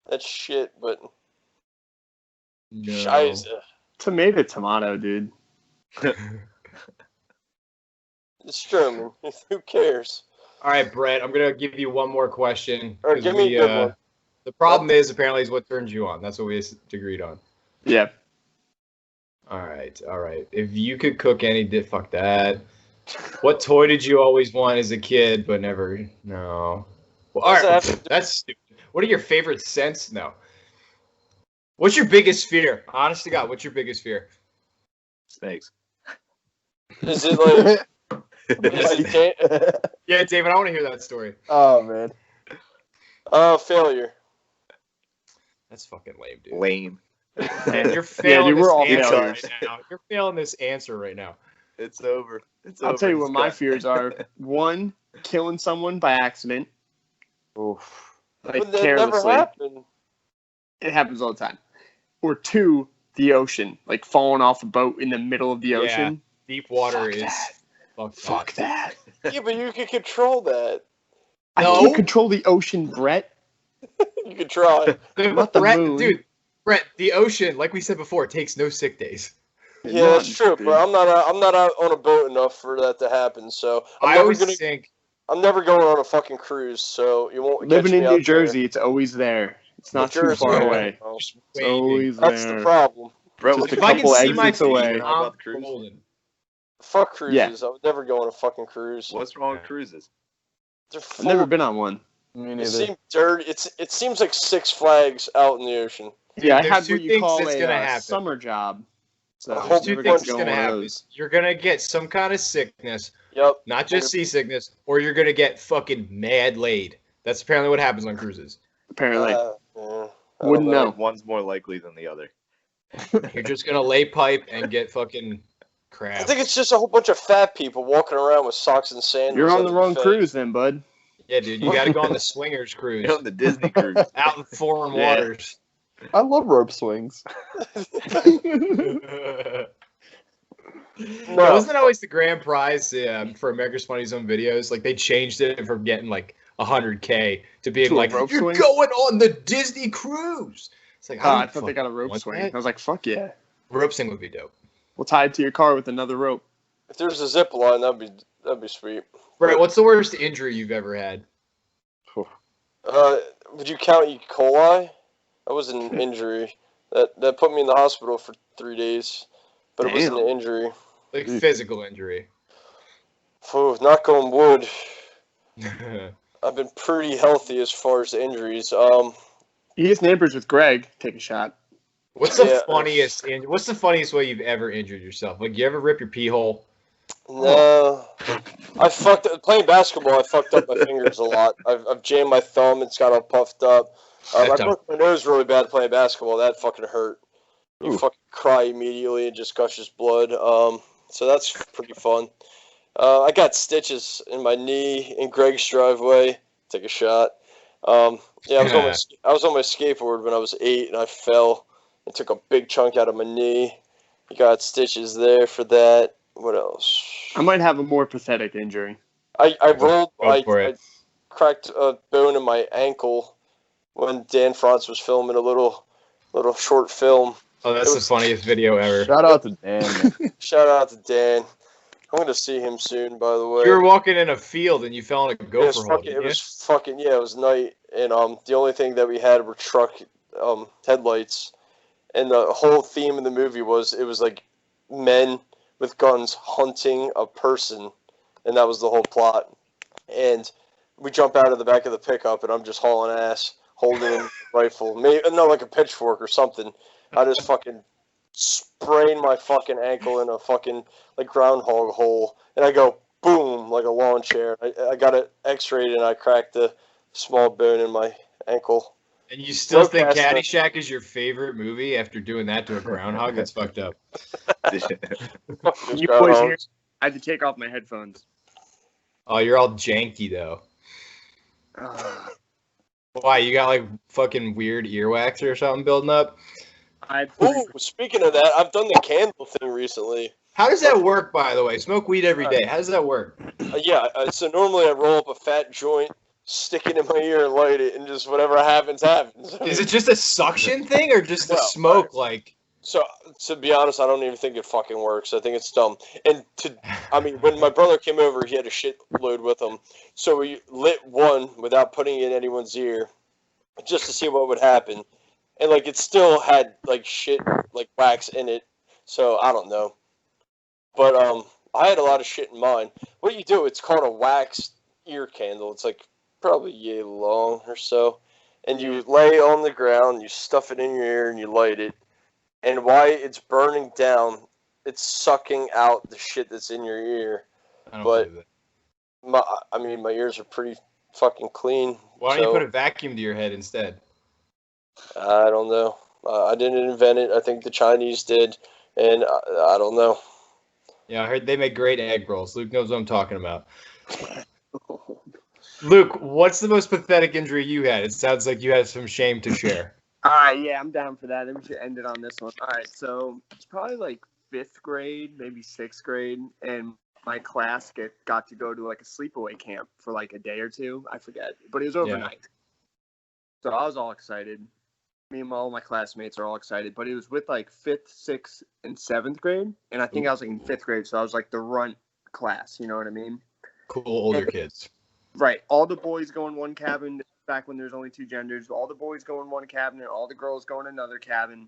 That's shit, but No. Scheiße. Tomato, dude. It's German. Who cares? All right, Brett, I'm gonna give you one more question. All right, 'cause give me a good one. The problem is apparently is what turns you on. That's what we agreed on. Yeah. All right. If you could cook any dish, fuck that. What toy did you always want as a kid but never? No. Well, all Does that right, have to do- that's stupid. What are your favorite scents? No. What's your biggest fear? Honest to God, what's your biggest fear? Snakes. Is it like, Yeah, David, I want to hear that story. Oh man. failure? That's fucking lame, dude. Lame. Man, you're failing dude, we're all this answer failures. right now. You're failing this answer right now. It's over. It's I'll over. tell you what It's my done. fears are. One, killing someone by accident, Oof. like But that never carelessly. happened. It happens all the time. Or two, the ocean, like falling off a boat in the middle of the Yeah. ocean. Deep water Fuck is that. fucked Fuck up. that. Yeah, but you can control that. I No. can't control the ocean, Brett. You can try. Not the Brett, moon. dude, Brett, the ocean, like we said before, takes no sick days. Yeah, None, that's true. dude. But I'm not out on a boat enough for that to happen. So I always think, I'm never going on a fucking cruise. So you won't Living catch me in out New there. Jersey, it's always there. It's not New too Jersey, far yeah. away. Oh, It's waiting. always that's there. the problem. Brett, Just what's a if your I can couple see my exits away. feet, How about I'm the cruise? golden. Fuck cruises. I would never go on a fucking cruise. What's wrong with cruises? They're I've full. never been on one. Me It neither. seems dirty. It seems like Six Flags out in the ocean. Yeah, I There's had two what you things call that's a gonna happen. summer job. So I I hope was Two never things gonna are go gonna on one of happen. those. You're gonna get some kind of sickness, Yep. not just seasickness, or you're gonna get fucking mad laid. That's apparently what happens on cruises. Apparently. Yeah, I don't Wouldn't know. One's more likely than the other. You're just gonna lay pipe and get fucking I crap. think it's just a whole bunch of fat people walking around with socks and sandals. You're on at the their wrong face. cruise then, bud. Yeah, dude, you gotta go on the swingers cruise You're on the Disney cruise. out in foreign Yeah. waters. I love rope swings. No. Wasn't that always the grand prize for America's Funniest Home Videos? Like they changed it from getting like 100K to being To a like, rope you're swing? going on the Disney cruise. It's like, I thought they got a rope want swing. that? I was like, fuck yeah. rope swing would be dope. We'll tie it to your car with another rope. If there's a zip line, that'd be sweet. Brett, what's the worst injury you've ever had? Would you count E. coli? That was an injury. That put me in the hospital for 3 days, but it wasn't Damn. an injury. Like physical injury. Phew, knock on wood. I've been pretty healthy as far as the injuries. He gets neighbors with Greg. Take a shot. What's the Yeah. What's the funniest way you've ever injured yourself? Like you ever rip your pee hole? No, I fucked up playing basketball. I fucked up my fingers a lot. I've jammed my thumb. It's got all puffed up. I That's broke my nose really bad playing basketball. That fucking hurt. You Ooh. fucking cry immediately and just gushes blood. So that's pretty fun. I got stitches in my knee in Greg's driveway. Take a shot. Yeah, I was on my skateboard when I was 8, and I fell and took a big chunk out of my knee. You got stitches there for that. What else? I might have a more pathetic injury. I rolled. Go for I it. cracked a bone in my ankle when Dan Franz was filming a little short film. Oh, that's the funniest video ever. Shout out to Dan. Man. Shout out to Dan. I'm gonna see him soon, by the way. You were walking in a field and you fell in a It gopher was hole. fucking. Didn't It you? was fucking. Yeah, it was night, and the only thing that we had were truck headlights, and the whole theme of the movie was it was like men with guns hunting a person, and that was the whole plot. And we jump out of the back of the pickup, and I'm just hauling ass, holding a rifle, maybe not like a pitchfork or something. I just fucking sprain my fucking ankle in a fucking like groundhog hole, and I go boom like a lawn chair. I got it x-rayed, and I cracked a small bone in my ankle. And you still No think past that. Caddyshack is your favorite movie after doing that to a groundhog? That's fucked up. Those You boys hear? groundhogs. I had to take off my headphones. Oh, you're all janky though. Why? You got like fucking weird earwax or something building up? Ooh, speaking of that, I've done the candle thing recently. How does that work, by the way? Smoke weed every day. How does that work? So normally I roll up a fat joint, stick it in my ear, and light it, and just whatever happens, happens. Is it just a suction thing or just the No, smoke? Like, So, to be honest, I don't even think it fucking works. I think it's dumb. And when my brother came over, he had a shitload with him. So we lit one without putting it in anyone's ear, just to see what would happen. And like, it still had like shit, like wax in it. So I don't know. But I had a lot of shit in mine. What you do? It's called a wax ear candle. It's like probably yay long or so, and you lay it on the ground. You stuff it in your ear and you light it. And while it's burning down, it's sucking out the shit that's in your ear. I don't But- believe it. My ears are pretty fucking clean. Why don't you so- put a vacuum to your head instead? I don't know. I didn't invent it. I think the Chinese did, and I don't know. Yeah, I heard they make great egg rolls. Luke knows what I'm talking about. Luke, what's the most pathetic injury you had? It sounds like you had some shame to share. All right, yeah, I'm down for that. Then we should end it on this one. All right, so it's probably like 5th grade, maybe 6th grade, and my class got to go to like a sleepaway camp for like a day or two. I forget, but it was overnight. So I was all excited. Me and all my classmates are all excited, but it was with like 5th, 6th, and 7th grade, and I think I was like in 5th grade, so I was like the runt class. You know what I mean? Cool older kids. Right. All the boys go in one cabin. Back when there's only 2 genders, all the boys go in one cabin and all the girls go in another cabin.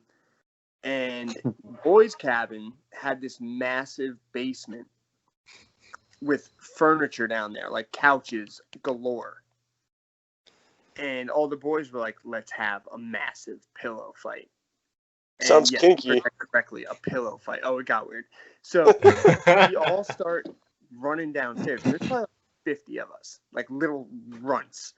And boys' cabin had this massive basement with furniture down there, like couches galore. And all the boys were like, "Let's have a massive pillow fight." And Sounds yes, kinky. you heard that correctly, a pillow fight. Oh, it got weird. So we all start running downstairs. There's probably like 50 of us, like little runts.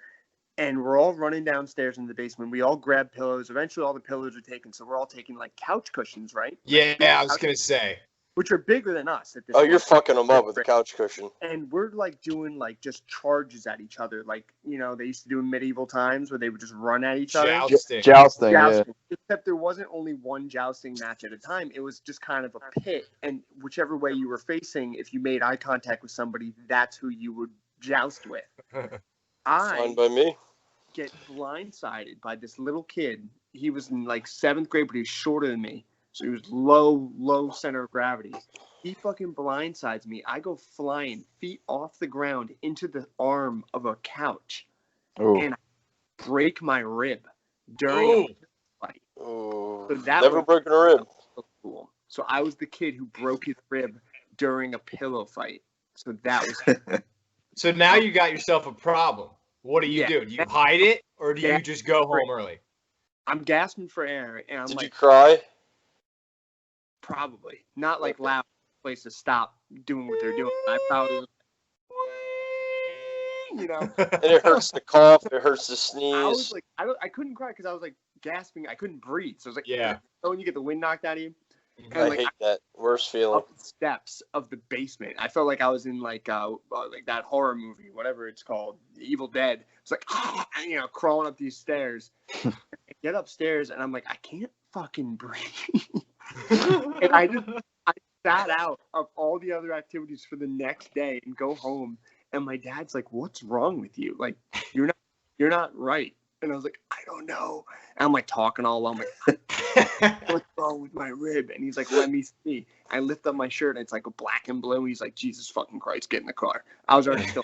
And we're all running downstairs in the basement. We all grab pillows. Eventually, all the pillows are taken. So we're all taking like couch cushions, right? Yeah, I was going to say. Which are bigger than us at this Oh, point. you're fucking them up with a couch cushion. And we're like doing like just charges at each other. Like, you know, they used to do in medieval times where they would just run at each other. Jousting. Jousting, yeah. Jousting. Except there wasn't only one jousting match at a time. It was just kind of a pit. And whichever way you were facing, if you made eye contact with somebody, that's who you would joust with. Fine by me. Get blindsided by this little kid. He was in like 7th grade, but he's shorter than me. So he was low center of gravity. He fucking blindsides me. I go flying feet off the ground into the arm of a couch Ooh. and I break my rib during Ooh. a fight. Ooh, So that never was- broken a rib. So cool. So I was the kid who broke his rib during a pillow fight. So that was So now you got yourself a problem. What do you Yeah. do? Do you hide it or do Yeah. you just go home early? I'm gasping for air and I'm Did you like cry? probably not like loud place to stop doing what they're doing. I probably was, you know. And it hurts to cough. It hurts to I was sneeze. like, I couldn't cry because I was like gasping. I couldn't breathe. So I was like, Yeah. when you get the wind knocked out of you. And I like hate that. Worst feeling. up the steps of the basement. I felt like I was in like that horror movie, whatever it's called, Evil Dead. It's like crawling up these stairs. I get upstairs and I'm like, I can't fucking breathe. And I sat out of all the other activities for the next day and go home. And my dad's like, "What's wrong with you? Like, you're not right." And I was like, "I don't know." And I'm like talking all along. I'm like, "What's wrong with my rib?" And he's like, "Let me see." I lift up my shirt and it's like a black and blue. He's like, "Jesus fucking Christ, get in the car." I was already still.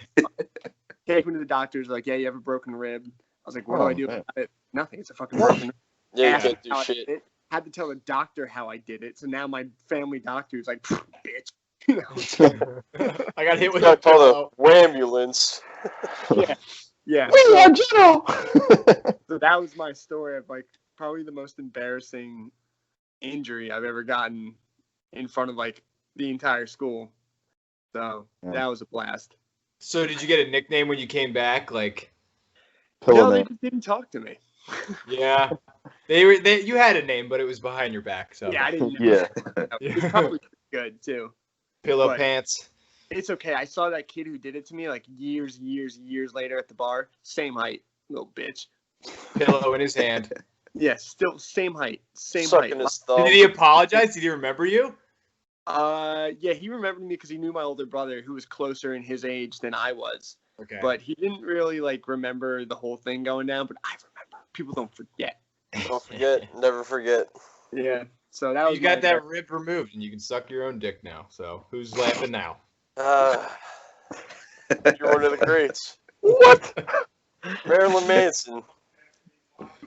Take me to the doctor's. Like, "Yeah, you have a broken rib." I was like, "What do I do about it?" Nothing. It's a fucking broken rib. Yeah, you Asked can't do how I shit. did it. Had to tell the doctor how I did it. So now my family doctor is like, "Bitch." You know? I got hit with Gotta a call pillow. the ambulance. Yeah. We So, are General. so that was my story of like probably the most embarrassing injury I've ever gotten in front of like the entire school. So Yeah. that was a blast. So did you get a nickname when you came back? Like, No, they just didn't talk to me. yeah, you had a name, but it was behind your back. So Yeah, I didn't. Yeah. It was probably good too. pillow but- pants. It's okay. I saw that kid who did it to me like years later at the bar. Same height, little bitch. Pillow in his hand. Yeah, still same height, same Sucking height. his thumb. Did he apologize? Did he remember you? Yeah, he remembered me because he knew my older brother, who was closer in his age than I was. Okay. But he didn't really like remember the whole thing going down. But I remember. People don't forget. Don't forget. Never forget. Yeah. So that was you got my- that rib removed, and you can suck your own dick now. So who's laughing now? You're one of the greats. What? Marilyn Manson.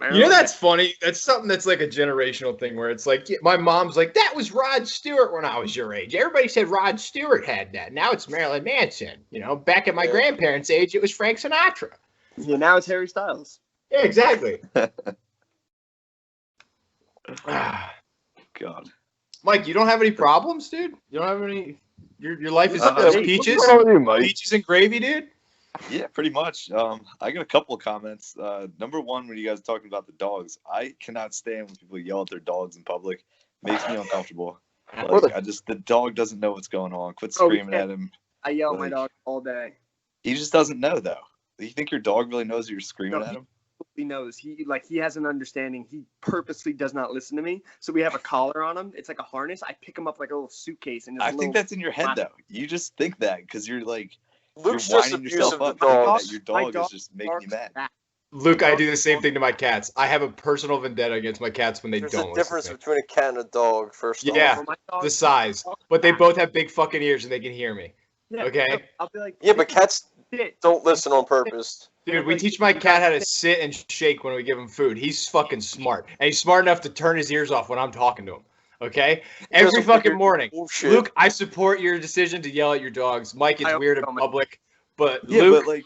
You know, that's funny. That's something that's like a generational thing where it's like, my mom's like, that was Rod Stewart when I was your age. Everybody said Rod Stewart had that. Now it's Marilyn Manson. You know, back at my Yeah. grandparents' age, it was Frank Sinatra. Yeah, now it's Harry Styles. Yeah, exactly. God. Mike, you don't have any problems, dude? You don't have any. Your life is Hey, peaches, What's wrong with you, Mike? peaches and gravy, dude. Yeah, pretty much. I got a couple of comments. Number one, when you guys are talking about the dogs, I cannot stand when people yell at their dogs in public. Makes me uncomfortable. What Like, the dog doesn't know what's going on. Quit Oh, screaming yeah. at him. I yell at my Like- dog all day. He just doesn't know though. You think your dog really knows that you're screaming No, at him? He knows. He has an understanding. He purposely does not listen to me. So we have a collar on him. It's like a harness. I pick him up like a little suitcase and I think that's in your head Wow. though. You just think that because you're like Luke's you're just winding abusive yourself to up thinking dogs. that your My dog dog is just making you mad. Luke, I do the same thing to my cats. I have a personal vendetta against my cats when they There's don't a difference listen to between a cat and a dog, first off. Yeah. For my dog, me. The size, but they both have big fucking ears and they can hear me. yeah, okay. I'll be like, Yeah, but cats sit. don't listen on purpose. Dude, we teach my cat how to sit and shake when we give him food. He's fucking smart, and he's smart enough to turn his ears off when I'm talking to him. Okay, every doesn't fucking figure morning. Bullshit. Luke, I support your decision to yell at your dogs. Mike, it's I weird in hope so, public, but Yeah, Luke, but like,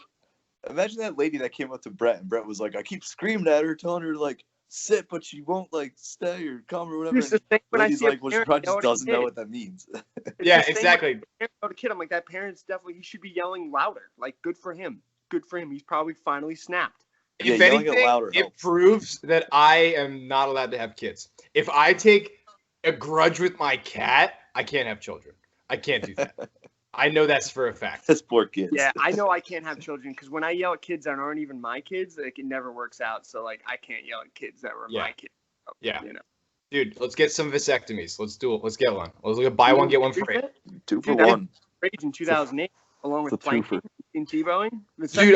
imagine that lady that came up to Brett, and Brett was like, "I keep screaming at her, telling her to like sit, but she won't like stay or come or whatever." Here's the And thing, when I lady's see a like, "Well, she parent probably yell just at a doesn't know kid, what that means." it's yeah, the same exactly. when I yell at a kid, I'm like, that parent's definitely, he should be yelling louder. Like, good for him. Good for him. He's probably finally snapped. Yeah, If yelling it anything, louder it helps. proves that I am not allowed to have kids. If I take a grudge with my cat, I can't have children. I can't do that. I know that's for a fact. This poor kid. Yeah, I know I can't have children because when I yell at kids that aren't even my kids, like, it never works out. So, like, I can't yell at kids that were Yeah. my kids. Yeah. You know. Dude, let's get some vasectomies. Let's do it. Let's get one. Let's buy one, get one free. 2 for Dude, that- 1. Rage in 2008, along with It's a twofer. planking and T-bowing. Dude,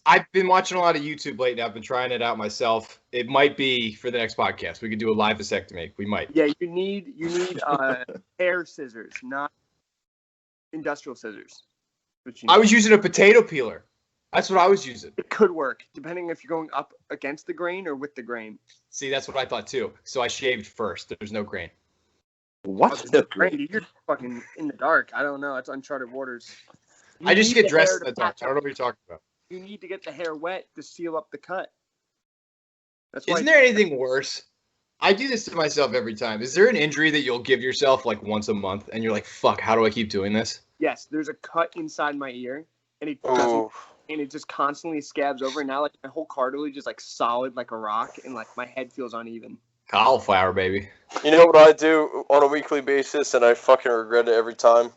I've been watching a lot of YouTube lately. I've been trying it out myself. It might be for the next podcast. We could do a live vasectomy. We might. Yeah, you need hair scissors, not industrial scissors. Which you I need. was using a potato peeler. That's what I was using. It could work, depending if you're going up against the grain or with the grain. See, that's what I thought too. So I shaved first. There's no grain. What? Randy, you're fucking in the dark. I don't know. It's uncharted waters. You I just need get the dressed hair in the to dark. patch I don't know up. what you're talking about. You need to get the hair wet to seal up the cut. That's why. Isn't there anything worse? I do this to myself every time. Is there an injury that you'll give yourself like once a month and you're like, fuck, how do I keep doing this? Yes, there's a cut inside my ear, and it doesn't, Oh, and it just constantly scabs over. And now, like my whole cartilage is like solid, like a rock, and like my head feels uneven. Cauliflower, baby. You know what I do on a weekly basis, and I fucking regret it every time?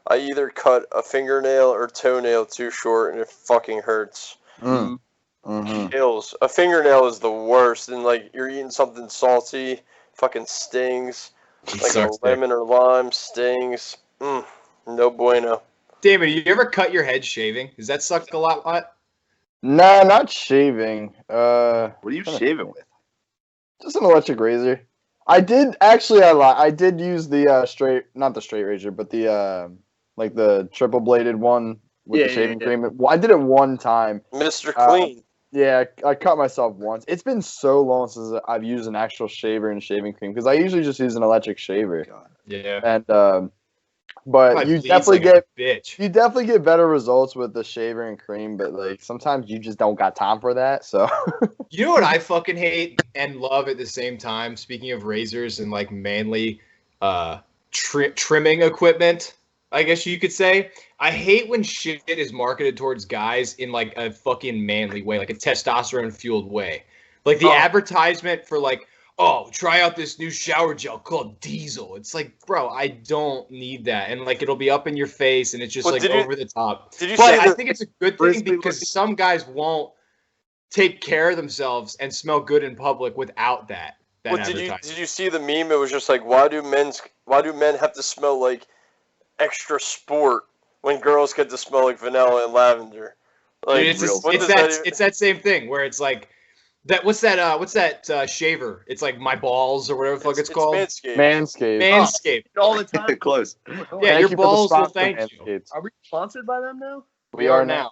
I either cut a fingernail or toenail too short, and it fucking hurts. Mm. Mm-hmm. Kills. A fingernail is the worst, and like you're eating something salty, fucking stings. It Like sucks, a lemon or lime stings. No bueno. David, you ever cut your head shaving? Does that suck a lot? Nah, not shaving. What are you shaving with? Just an electric razor. I did actually. I did use the not the straight razor, but the like the triple bladed one with the shaving cream. Well, I did it one time. Mr. Clean. Yeah, I cut myself once. It's been so long since I've used an actual shaver and shaving cream because I usually just use an electric shaver. God. Yeah. And Probably but you bleeds definitely like a get bitch. you definitely get better results with the shaver and cream, but like sometimes you just don't got time for that. So You know what I fucking hate and love at the same time? Speaking of razors and like manly trimming equipment, I guess you could say. I hate when shit is marketed towards guys in like a fucking manly way, like a testosterone fueled way. Like the advertisement for like, oh, try out this new shower gel called Diesel. It's like, bro, I don't need that. And like it'll be up in your face and it's just Well, like did you- over the top. Did you But say I that? think it's a good thing Frisbee because looking- some guys won't take care of themselves and smell good in public without that Well, did advertising. you see the meme? It was just like, why do men have to smell like extra sport when girls get to smell like vanilla and lavender? Like, Dude, it's, real- what it's does that even- it's that same thing where it's like that. What's that shaver? It's like my balls or whatever the fuck it's called. Manscaped. Manscaped. Manscaped. all the time. Close. Yeah, Thank your you for the balls will sponsor, thank you. Manscaped. Are we sponsored by them now? We are now.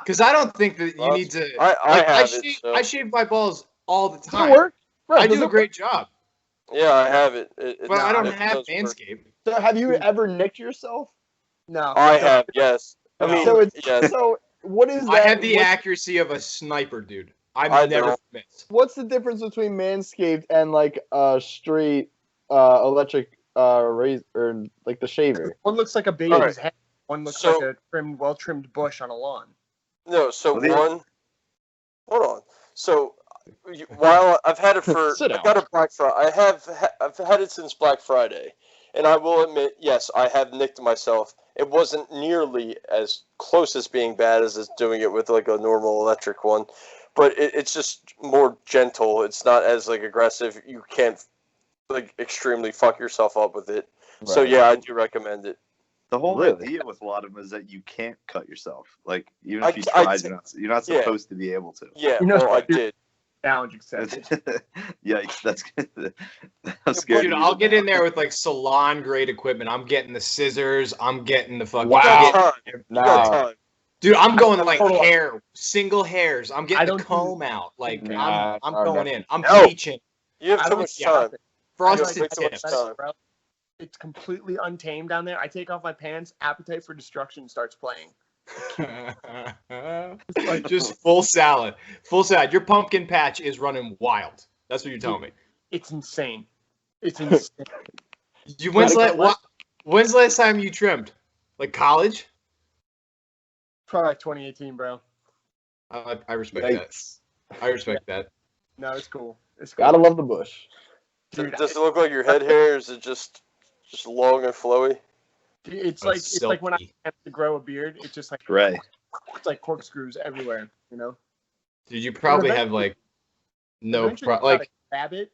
Because I don't think that you Well, need to. I like, have shave, it. So. I shave my balls all the Does time. it work? Bro, I does do a it great job, Yeah, I have it. but I don't it have does work. Manscaped. So have you ever nicked yourself? No. I have, yes. I mean, So it's yes. so what is that? I have the what- accuracy of a sniper, dude. I I'm never don't. missed. What's the difference between Manscaped and like a straight electric razor or like the shaver? One looks like a baby's Alright. head. One looks So- like a well-trimmed bush on a lawn. No, so Well, they- hold on. So while I've had it for, Sit I down. got a Black Friday. I've had it since Black Friday, and I will admit, yes, I have nicked myself. It wasn't nearly as close as being bad as it's doing it with like a normal electric one, but it's just more gentle. It's not as like aggressive. You can't like extremely fuck yourself up with it. So Right. yeah, I do recommend it. The whole Really? idea with a lot of them is that you can't cut yourself. Like even I- if you I try, t- you're not yeah. supposed to be able to. Yeah, You know, well, I dude, did. Challenge accepted. Yikes! That's good. I'm scared. Dude, to I'll use get it in there with like salon grade equipment. I'm getting the scissors. I'm getting the fucking. You got Wow. time. You got Nah. time. Dude, I'm going to like Hold on. single hairs. I'm I getting don't the do- comb out. Like Nah, I'm no, going no. in. I'm No. bleaching. You have I too don't much see time. nothing. Frosted way too much tips. time. Bro. It's completely untamed down there. I take off my pants. Appetite for Destruction starts playing. Just full salad. Full salad. Your pumpkin patch is running wild. That's what you're telling me. It's insane. It's insane. When's Like, the last time you trimmed? Like college? Probably like 2018, bro. I respect Yikes. that. I respect that. No, it's cool. It's cool. Gotta love the bush. Dude, Does it look like your head hair? Or is it just long and flowy? it's Oh, like it's like when I silky. have to grow a beard. It's just like Right. it's like corkscrews everywhere. You know. Dude, you probably Eventually- have like no Eventually, you like gotta grab it,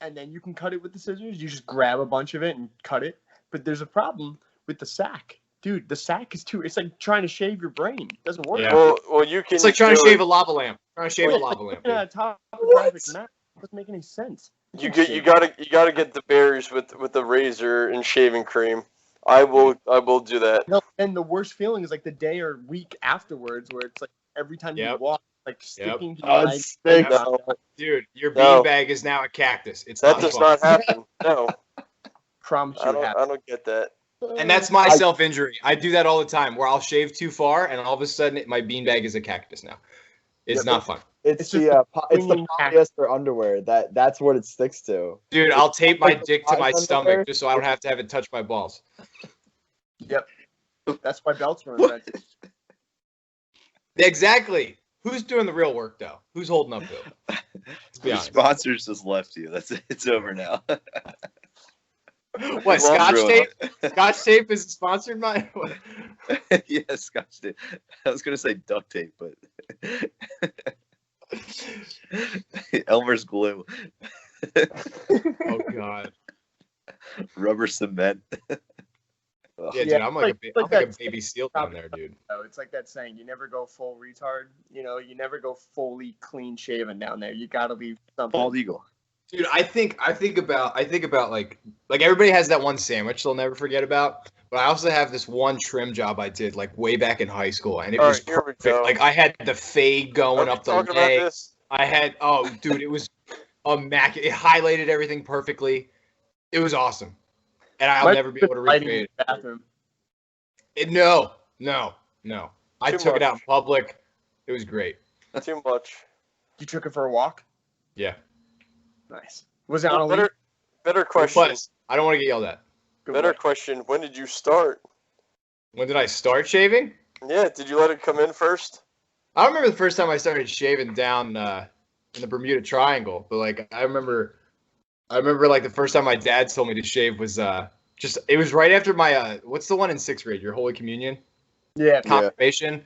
and then you can cut it with the scissors. You just grab a bunch of it and cut it. But there's a problem with the sack, dude. The sack is too. It's like trying to shave your brain. It doesn't work. Yeah. Well, you can. it's like trying to do shave it. a lava lamp. Trying to shave a lava lamp. Yeah, dude. topographic map. It doesn't make any sense. You gotta get the berries with the razor and shaving cream. I will do that. No, and the worst feeling is like the day or week afterwards, where it's like every time you Yep. walk, like sticking to Oh, your it leg. stinks. No, Dude, your No. beanbag is now a cactus. It's that not does fun. not happen. No, Promise you I it don't. happens. I don't get that. And that's my self injury. I do that all the time where I'll shave too far and all of a sudden my beanbag is a cactus now. It's Yep. not fun. It's It's the just it's the clinging back. polyester underwear that's what it sticks to. Dude, I'll tape my like the dick to my thighs underwear. stomach just so I don't have to have it touch my balls. Yep. That's why belts were invented. Exactly. Who's doing the real work though? Who's holding up to it? Let's be Your honest. sponsors just left you. It's over now. What, Well, Scotch ruined tape? it. Scotch tape is sponsored by. What? Yeah, Scotch tape. I was gonna say duct tape, but Elmer's glue, Oh God. rubber cement. Yeah, dude, Yeah, I'm like, like I'm like a that- baby seal down there, dude. It's like that saying, you never go full retard. You know, you never go fully clean shaven down there. You gotta leave something. Bald eagle. Dude, I think about like everybody has that one sandwich they'll never forget about. But I also have this one trim job I did like way back in high school, and it All was right, here we perfect. go. Like I had the fade Are going we up the talking about leg. this? I had dude, it was immaculate. It highlighted everything perfectly. It was awesome, and I'll Might never be have able to been lighting recreate in the bathroom. it. No. I Too took it out in much. public. It was great. Too much. You took it for a walk. Yeah. Nice. Was it on a Well, leash? better question. Plus, I don't want to get yelled at. Good Better work. question. When did you start? When did I start shaving? Yeah, did you let it come in first? I don't remember the first time I started shaving down in the Bermuda Triangle, but like I remember like the first time my dad told me to shave was just it was right after my what's the one in 6th grade? Your Holy Communion Yeah. confirmation.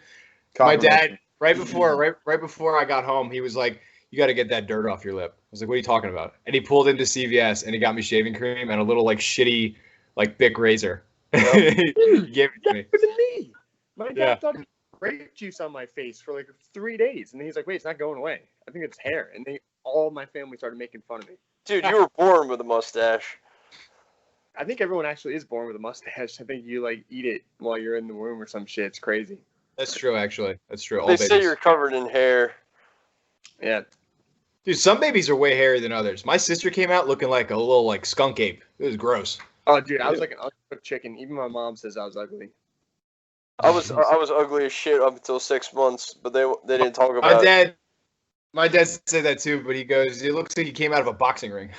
My dad right before I got home, he was like, "You got to get that dirt off your lip." I was like, "What are you talking about?" And he pulled into CVS and he got me shaving cream and a little like shitty like Bic razor. He gave it to me. Better than me. My dad Yeah. thought he had grape juice on my face for like 3 days, and then he's like, "Wait, it's not going away. I think it's hair." And all my family started making fun of me. Dude, you were born with a mustache. I think everyone actually is born with a mustache. I think you like eat it while you're in the womb or some shit. It's crazy. That's true, actually. That's true. All They say babies. you're covered in hair. Yeah. Dude, some babies are way hairier than others. My sister came out looking like a little like skunk ape. It was gross. Oh, dude, I was like an uncooked chicken. Even my mom says I was ugly. I was ugly as shit up until 6 months, but they didn't talk about it. My dad said that too, but he goes, "It looks like you came out of a boxing ring."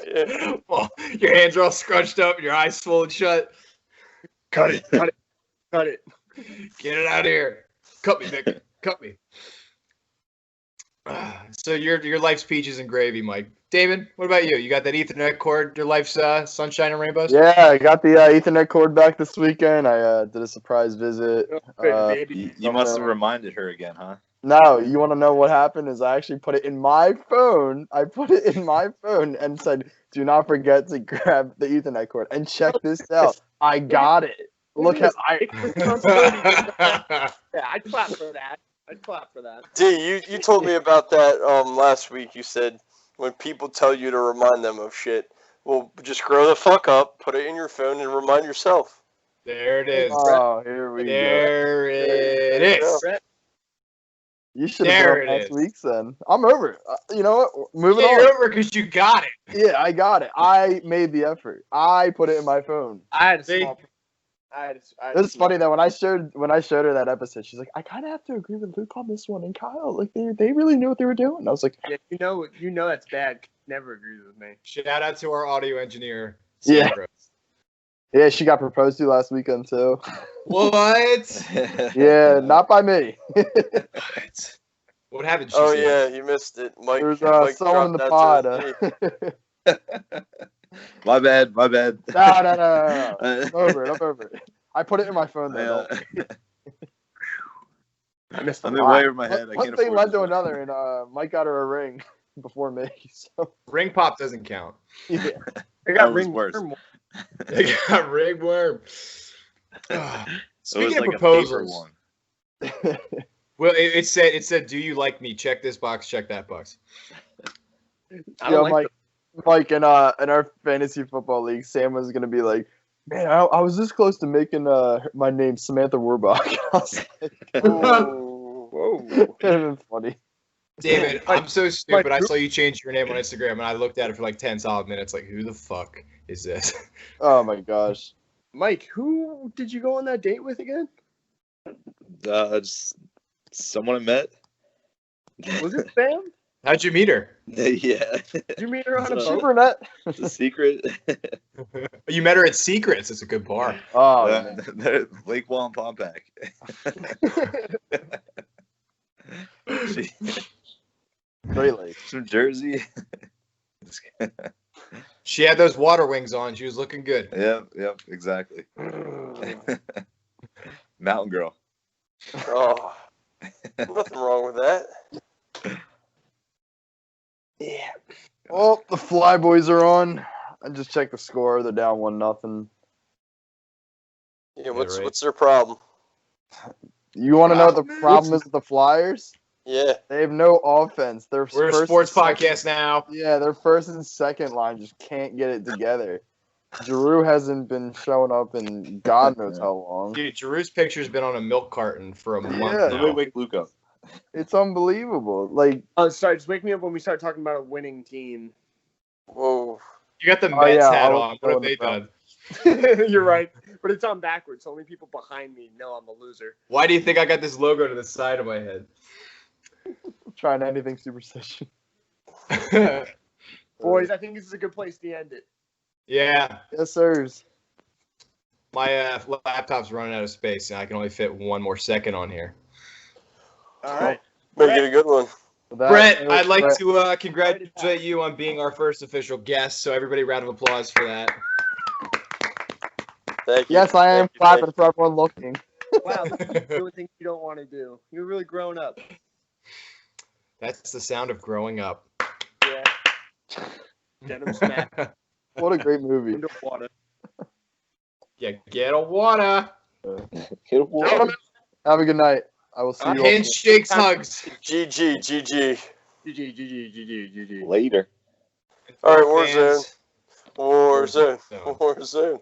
Yeah. Well, your hands are all scrunched up, your eyes swollen shut. Cut it. Cut it. Cut it. Get it out of here. Cut me, Vic. Cut me. So your life's peaches and gravy, Mike. David, what about you? You got that Ethernet cord? Your life's sunshine and rainbows? Yeah, I got the Ethernet cord back this weekend. I did a surprise visit. Good, Uh, baby. You must have reminded her again, huh? No, you want to know what happened? Is I actually put it in my phone. I put it in my phone and said, "Do not forget to grab the Ethernet cord." And check this out. I got it. Look at Yeah, I'd clap for that. I'd clap for that. D, you told me about that last week. You said when people tell you to remind them of shit, well, just grow the fuck up, put it in your phone, and remind yourself. There it is. Oh, here we go. There it is. You should There have it done last is. week's then. I'm over it. You know what? Moving Yeah, on. you're over because you got it. Yeah, I got it. I made the effort. I put it in my phone. I had a See? small. I had a It's funny that when I showed her that episode, she's like, "I kind of have to agree with Luke on this one and Kyle. Like they really knew what they were doing." I was like, Yeah, you know that's bad. Never agrees with me. Shout out to our audio engineer. Yeah. Sandra. "Yeah, she got proposed to last weekend too." What? Yeah, not by me. What happened? Oh She yeah, you missed it, Mike. There's Mike someone in the dropped pod. that to me. My bad. My bad. No. I'm over it. I'm over it. I put it in my phone though. I missed I'm a in lot. way over my head. I One can't thing afford led this to one. another, and Mike got her a ring before me. So Ring pop doesn't count. yeah. I That got was ring worse. worm. They got ringworm. It Speaking was of like a paper proposals, one. well, it said, "Do you like me? Check this box. Check that box." I Yo, don't like Mike, in our fantasy football league, Sam was gonna be like, "Man, I was this close to making my name Samantha Warbach." I was like, Whoa. That'd have been funny. David, I'm so stupid. I Mike, saw you change your name on Instagram, and I looked at it for like 10 solid minutes. Like, who the fuck is this? Oh my gosh. Mike, who did you go on that date with again? Just someone I met. Was it Sam? How'd you meet her? Yeah. Did you meet her on a boat? Super net. It's a secret. You met her at Secrets. It's a good bar. Oh, man. Lake Wallenpaupack. She, Great Lakes. from Jersey. She had those water wings on. She was looking good. Yep, exactly. Mountain girl. Oh, nothing wrong with that. Yeah. Well, the Flyboys are on. I just checked the score. They're down 1-0. Yeah, what's right. what's their problem? You want to know what the Problem problem is with the Flyers? Yeah, They have no offense. They're We're a first sports and second- podcast now. Yeah, their first and second line just can't get it together. Giroux hasn't been showing up in God knows how long. Dude, Giroux's picture's been on a milk carton for a month Yeah. now. Wake Luke up. It's unbelievable. Like, Oh, sorry. Just wake me up when we start talking about a winning team. whoa. You got the Oh, Mets yeah, hat I was on. What have going they to done? You're right, but it's on backwards. So only people behind me know I'm a loser. Why do you think I got this logo to the side of my head? trying anything superstition. Boys, I think this is a good place to end it. Yeah, Yes, sirs. my laptop's running out of space, and I can only fit one more second on here. All right. Make it a good one. With that, Brett, I'd like Brett, to congratulate you on being our first official guest. So everybody, round of applause for that. Thank you. Yes, I am Thank you, clapping for everyone looking. Wow, you're doing things you don't want to do. You're really growing up. That's the sound of growing up. Yeah. Denim smack What a great movie. underwater. Yeah, get a water. Hit a wall. Have a good night. I will see you all. Handshakes, hugs. GG. GG. Later. All right, Fans. Warzone. Warzone. Warzone.